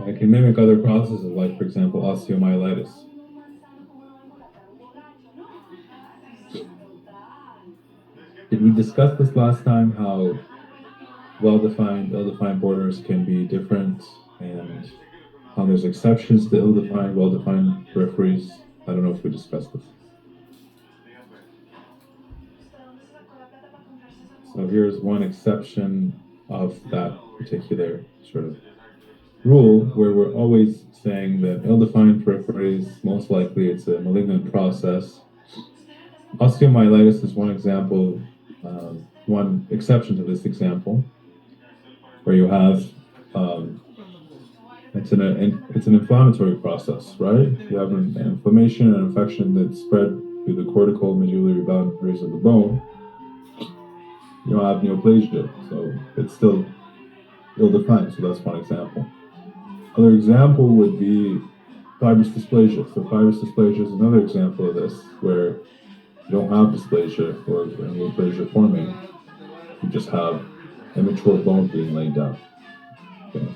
It can mimic other processes, like, for example, osteomyelitis. Did we discuss this last time, how well-defined, ill-defined borders can be different, and how there's exceptions to ill-defined, well-defined peripheries? I don't know if we discussed this. So here's one exception of that particular sort of rule, where we're always saying that ill-defined peripheries, most likely it's a malignant process. Osteomyelitis is one example, one exception to this example, where you have it's an inflammatory process, right? You have an inflammation and infection that's spread through the cortical medullary boundaries of the bone. You don't have neoplasia, so it's still ill-defined. So that's one example. Another example would be fibrous dysplasia. So fibrous dysplasia is another example of this, where you don't have dysplasia or neoplasia forming. You just have immature bone being laid down. Okay.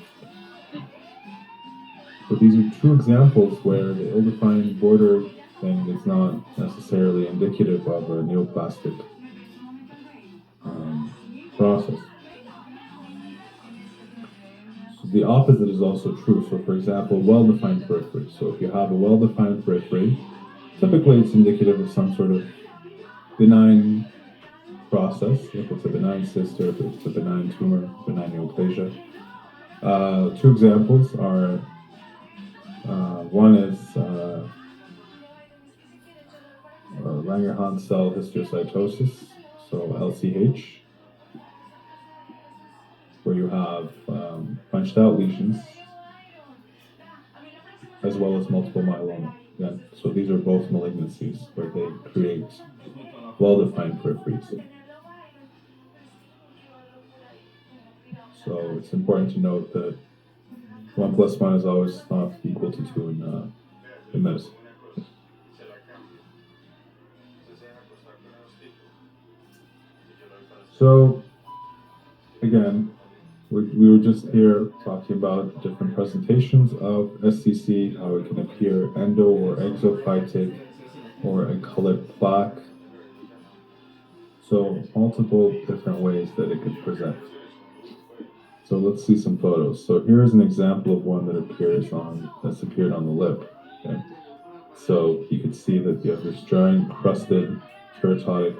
So these are two examples where the ill-defined border thing is not necessarily indicative of a neoplastic process. So the opposite is also true. So for example, well-defined periphery. So if you have a well-defined periphery, typically it's indicative of some sort of benign process, if it's a benign cyst or if it's a benign tumor, benign neoplasia. Two examples are, one is Langerhans cell histiocytosis, so LCH, where you have punched out lesions as well as multiple myeloma. Yeah. So these are both malignancies where they create well-defined peripheries. So it's important to note that 1 plus 1 is always not equal to 2 in medicine. So again, we were just here talking about different presentations of SCC, how it can appear endo or exophytic or a colored plaque. So multiple different ways that it could present. So let's see some photos. So here's an example of one that's appeared on the lip. Okay? So you can see that you have this giant crusted keratotic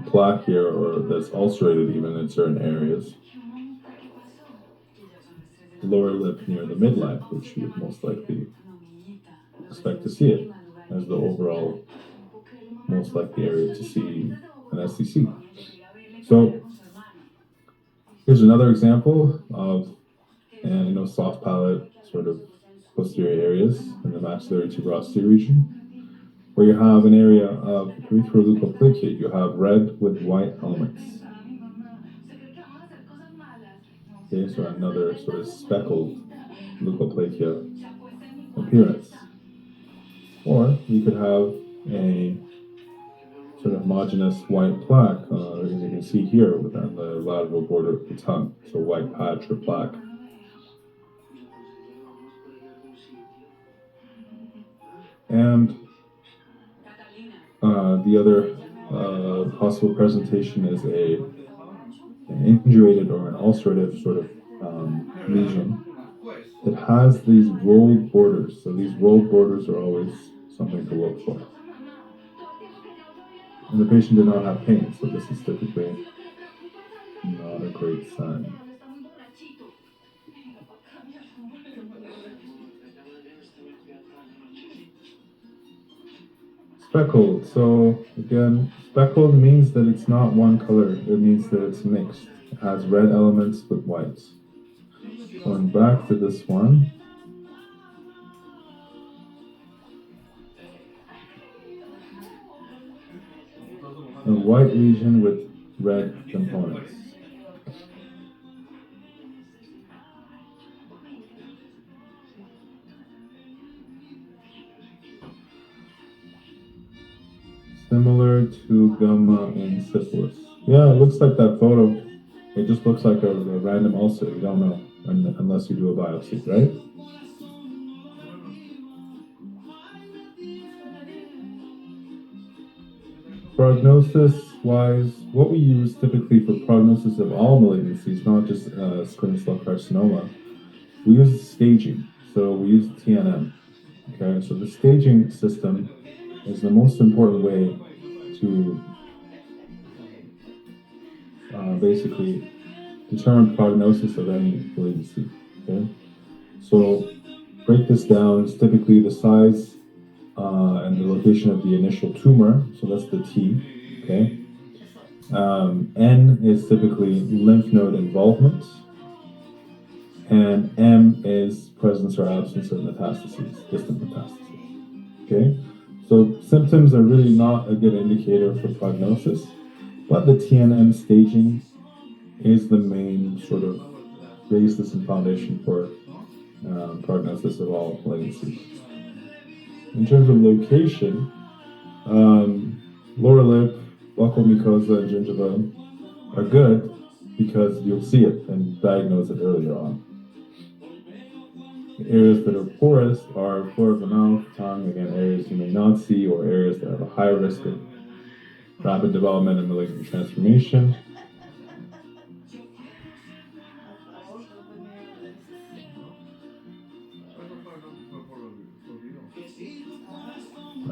plaque here, or that's ulcerated even in certain areas. The lower lip near the midline, which you would most likely expect to see it as the overall most likely area to see an SCC. So here's another example of soft palate sort of posterior areas in the maxillary tuberosity region, where you have an area of erythroleukoplakia. You have red with white elements. Okay, so another sort of speckled leukoplakia appearance. Or you could have a sort of homogeneous white plaque, as you can see here within the lateral border of the tongue. So white patch or plaque. And the other possible presentation is an indurated or an ulcerative sort of lesion that has these rolled borders. So these rolled borders are always something to look for. And the patient did not have pain, so this is typically not a great sign. Speckled. So again, speckled means that it's not one color. It means that it's mixed. It has red elements with whites. Going back to this one. A white lesion with red components. Similar to gamma and syphilis. Yeah, it looks like that photo. It just looks like a random ulcer. You don't know unless you do a biopsy, right? Prognosis-wise, what we use typically for prognosis of all malignancies, not just squamous cell carcinoma, we use staging. So we use TNM. Okay, so the staging system is the most important way to basically determine prognosis of any malignancy. Okay, so break this down. It's typically the size and the location of the initial tumor. So that's the T. Okay. N is typically lymph node involvement, and M is presence or absence of metastases, distant metastases. Okay, so symptoms are really not a good indicator for prognosis, but the TNM staging is the main sort of basis and foundation for prognosis of all malignancies. In terms of location, lower lip, buccal mucosa, and gingiva are good because you'll see it and diagnose it earlier on. The areas that are poorest are floor of the mouth, tongue, again, areas you may not see, or areas that have a high risk of rapid development and malignant transformation.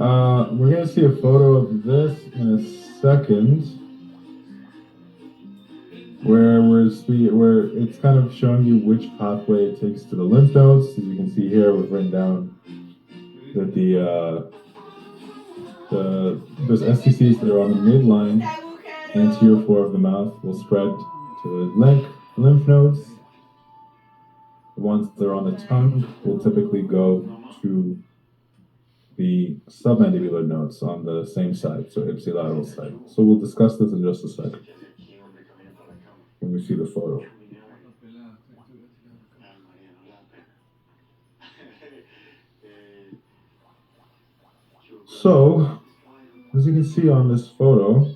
We're gonna see a photo of this in a second, where it's kind of showing you which pathway it takes to the lymph nodes. As you can see here, we've written down that those STCs that are on the midline anterior floor of the mouth will spread to the lymph nodes. The ones that are on the tongue will typically go to the submandibular nodes on the same side, so ipsilateral side. So we'll discuss this in just a second when we see the photo. So, as you can see on this photo,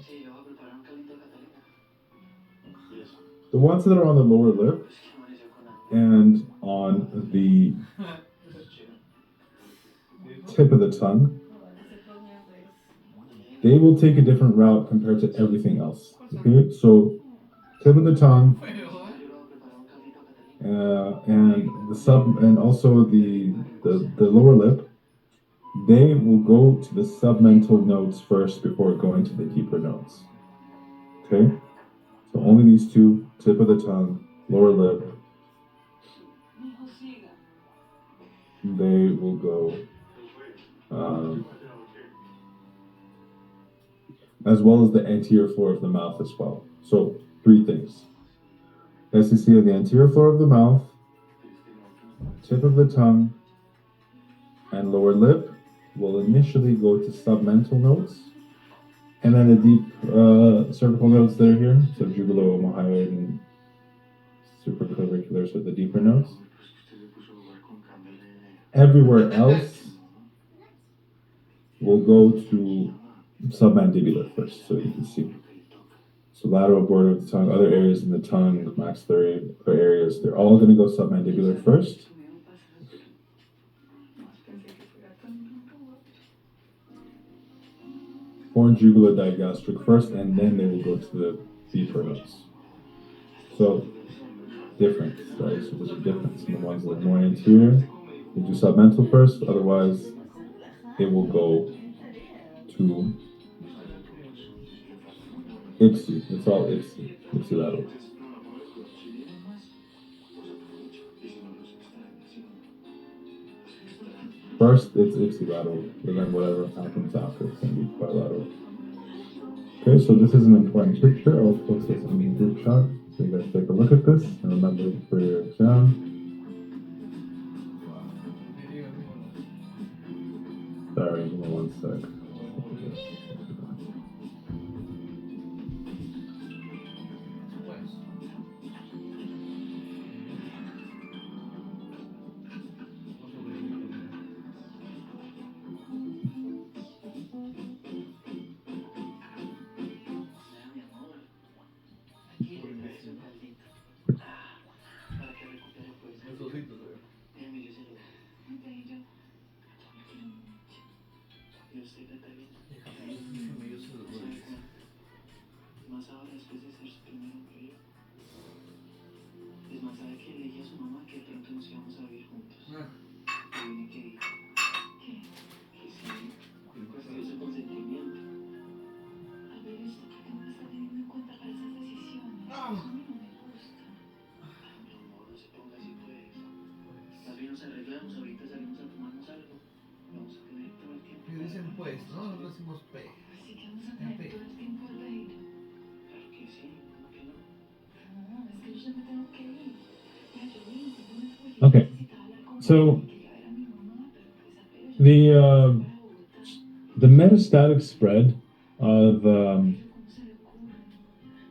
the ones that are on the lower lip and on the tip of the tongue, they will take a different route compared to everything else. Okay, so tip of the tongue and also the lower lip, they will go to the submental nodes first before going to the deeper nodes. Okay, so only these two, tip of the tongue, lower lip, they will go, as well as the anterior floor of the mouth as well. So 3 things. SCC of the anterior floor of the mouth, tip of the tongue, and lower lip will initially go to submental nodes, and then the deep cervical nodes that are here, so jugulo-omohyoid and supraclavicular, so the deeper nodes. Everywhere else will go to submandibular first, so you can see. So lateral border of the tongue, other areas in the tongue, the maxillary areas, they're all going to go submandibular first. Or jugulo-digastric first, and then they will go to the deeper nodes. So, difference, right? So there's a difference in the ones that are more anterior. They do submental first, otherwise they will go to IPSI. It's all IPSI, ipsilateral. First, it's ipsilateral, and then whatever happens after it's going to be bilateral. Okay, so this is an important picture. I'll post this in the group chat, so you guys take a look at this and remember it for your exam. Sorry, give me 1 sec. Que dicen pues, ¿no? Nosotros decimos P. Así que vamos a tener todo el tiempo de ir. Claro que sí, ¿cómo que no? No, es que yo ya me tengo que ir. Ya yo vi, Okay, so the metastatic spread of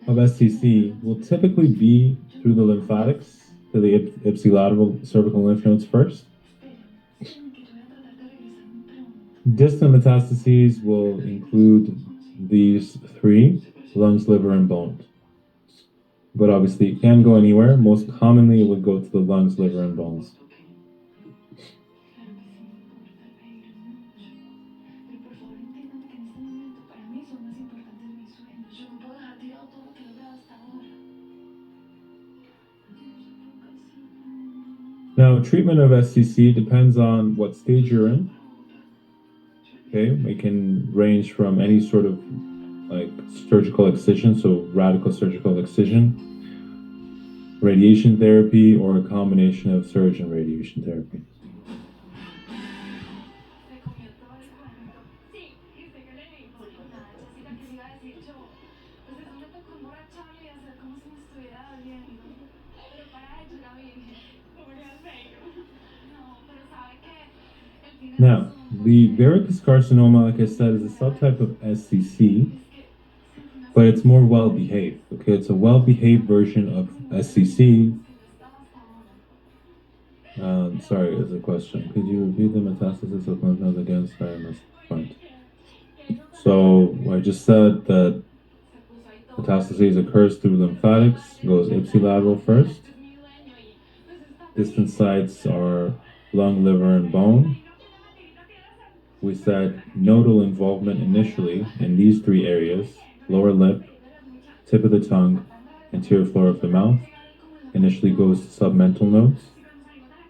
SCC will typically be through the lymphatics to the ipsilateral cervical lymph nodes first. Distant metastases will include these 3, lungs, liver, and bone. But obviously it can go anywhere. Most commonly it would go to the lungs, liver, and bones. Now, treatment of SCC depends on what stage you're in. Okay, it can range from any sort of like surgical excision, so radical surgical excision, radiation therapy, or a combination of surge and radiation therapy. Se comió todo el cuento. Sí, y usted qué le dijo. Nada, Jessica, que le iba a decir yo. Pues eso me tocó emborracharle y hacer como si me estuviera doliendo. Pero para ello la virgen. Como le bello. No, pero sabe que el final Now, the verrucous carcinoma, like I said, is a subtype of SCC, but it's more well-behaved. Okay, it's a well-behaved version of SCC. Sorry, as a question. Could you repeat the metastasis of lymph nodes again? Sorry, I missed the point. So I just said that metastases occurs through lymphatics, goes ipsilateral first. Distant sites are lung, liver, and bone. We said nodal involvement initially in these three areas: lower lip, tip of the tongue, anterior floor of the mouth. Initially goes to submental nodes.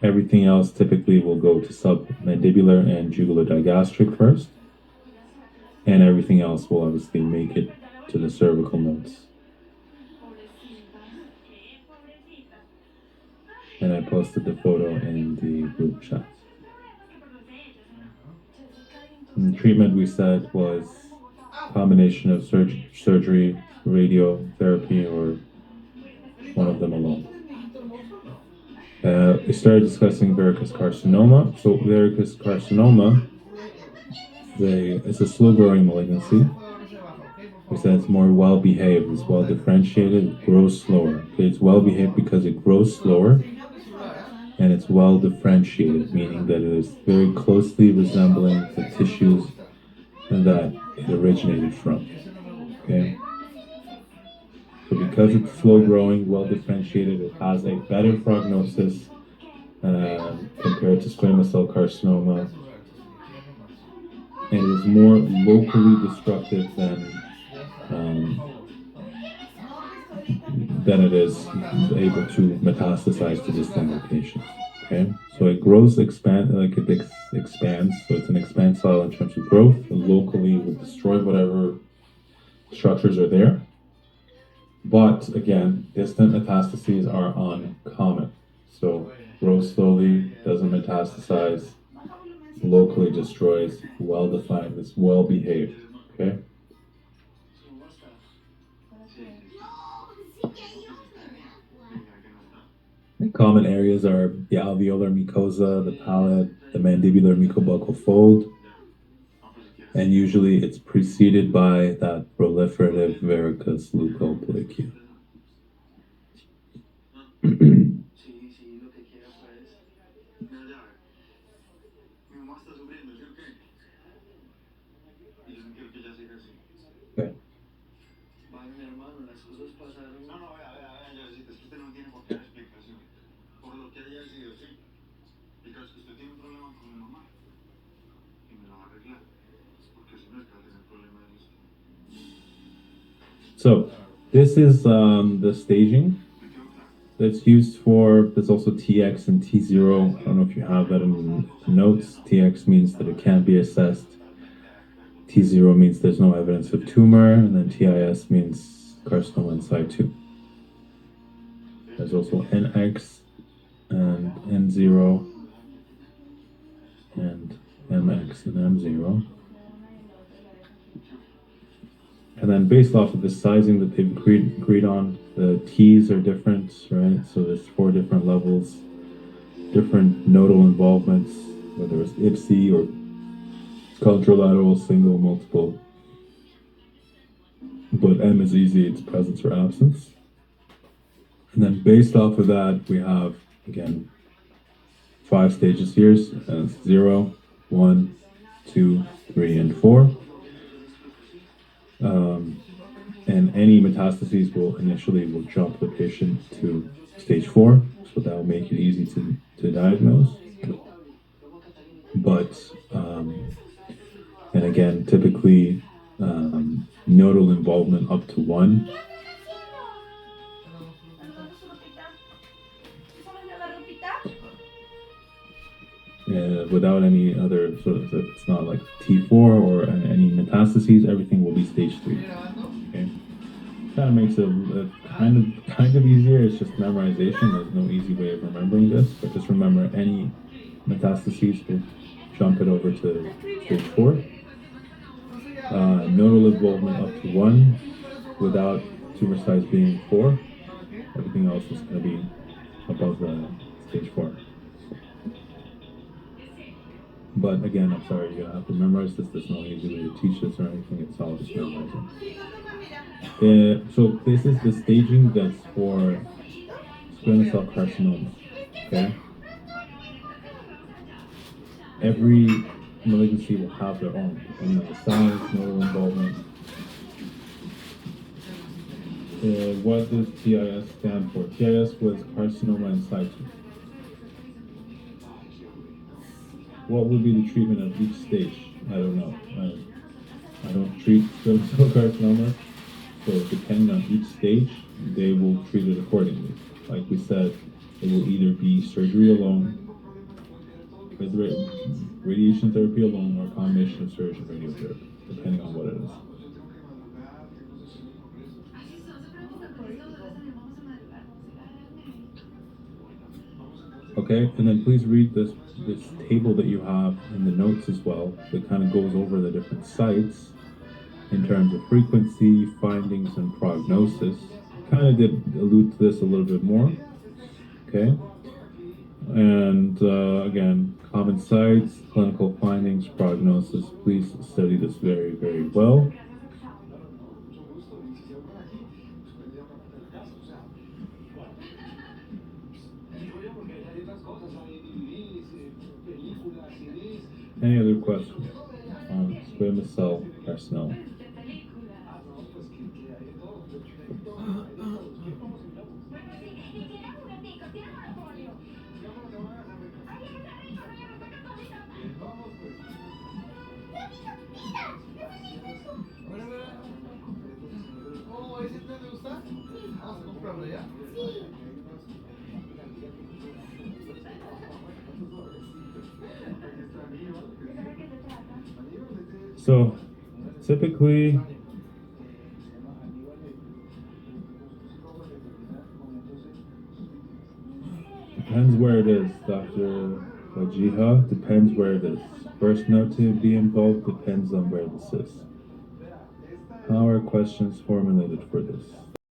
Everything else typically will go to submandibular and jugular-digastric first. And everything else will obviously make it to the cervical nodes. And I posted the photo in the group chat. And the treatment we said was a combination of surgery, radiotherapy, or one of them alone. We started discussing verrucous carcinoma. So verrucous carcinoma is a slow-growing malignancy. We said it's more well-behaved, it's well-differentiated, it grows slower. Okay, it's well-behaved because it grows slower, and it's well-differentiated, meaning that it is very closely resembling the tissues that it originated from. Okay? So because it's slow-growing, well-differentiated, it has a better prognosis compared to squamous cell carcinoma, and it is more locally destructive than it is able to metastasize to distant locations. Okay, so it grows, expands. So it's an expand cell in terms of growth. And locally, will destroy whatever structures are there. But again, distant metastases are uncommon. So grows slowly, doesn't metastasize, locally destroys, well-defined, it's well-behaved. Okay. The common areas are the alveolar mucosa, the palate, the mandibular mucobuccal fold, and usually it's preceded by that proliferative verrucous leukoplakia. Okay. So this is the staging that's used for, there's also TX and T0. I don't know if you have that in the notes. TX means that it can't be assessed. T0 means there's no evidence of tumor, and then TIS means carcinoma in situ. There's also NX and N0 and MX and M0. And then based off of the sizing that they've agreed on, the T's are different, right? So there's 4 different levels, different nodal involvements, whether it's IPSI or contralateral, single, multiple. But M is easy, it's presence or absence. And then based off of that, we have, again, 5 stages here. And it's 0, 1, 2, 3, and 4. And any metastases will initially jump the patient to stage 4, so that will make it easy to diagnose. But and again, typically nodal involvement up to 1. without any other sort of, if it's not like T4 or any metastases, everything will be stage 3. Okay, kind of makes it kind of easier. It's just memorization. There's no easy way of remembering this, but just remember any metastases will jump it over to stage 4. Nodal involvement up to 1 without tumor size being 4. Everything else is going to be above the stage 4. But again, I'm sorry, you're gonna have to memorize this. There's no easy way to teach this or anything. It's all just memorizing. So this is the staging that's for squamous cell carcinoma. Okay. Every malignancy will have their own, depending on the size, nodal involvement. What does TIS stand for? TIS was carcinoma in situ. What would be the treatment of each stage? I don't know. I don't treat squamous cell carcinoma, so depending on each stage, they will treat it accordingly. Like we said, it will either be surgery alone, radiation therapy alone, or a combination of surgery and radiotherapy, depending on what it is. Okay, and then please read this table that you have in the notes as well, that kind of goes over the different sites in terms of frequency, findings, and prognosis. Kind of did allude to this a little bit more. Okay, and again, common sites, clinical findings, prognosis. Please study this very, very well. Any other questions on squamous cell carcinoma? Oh, ¿ese te gusta? Vamos a comprarlo ya. So, typically, depends where it is, Dr. Wajiha, depends where it is. First note to be involved depends on where this is. How are questions formulated for this?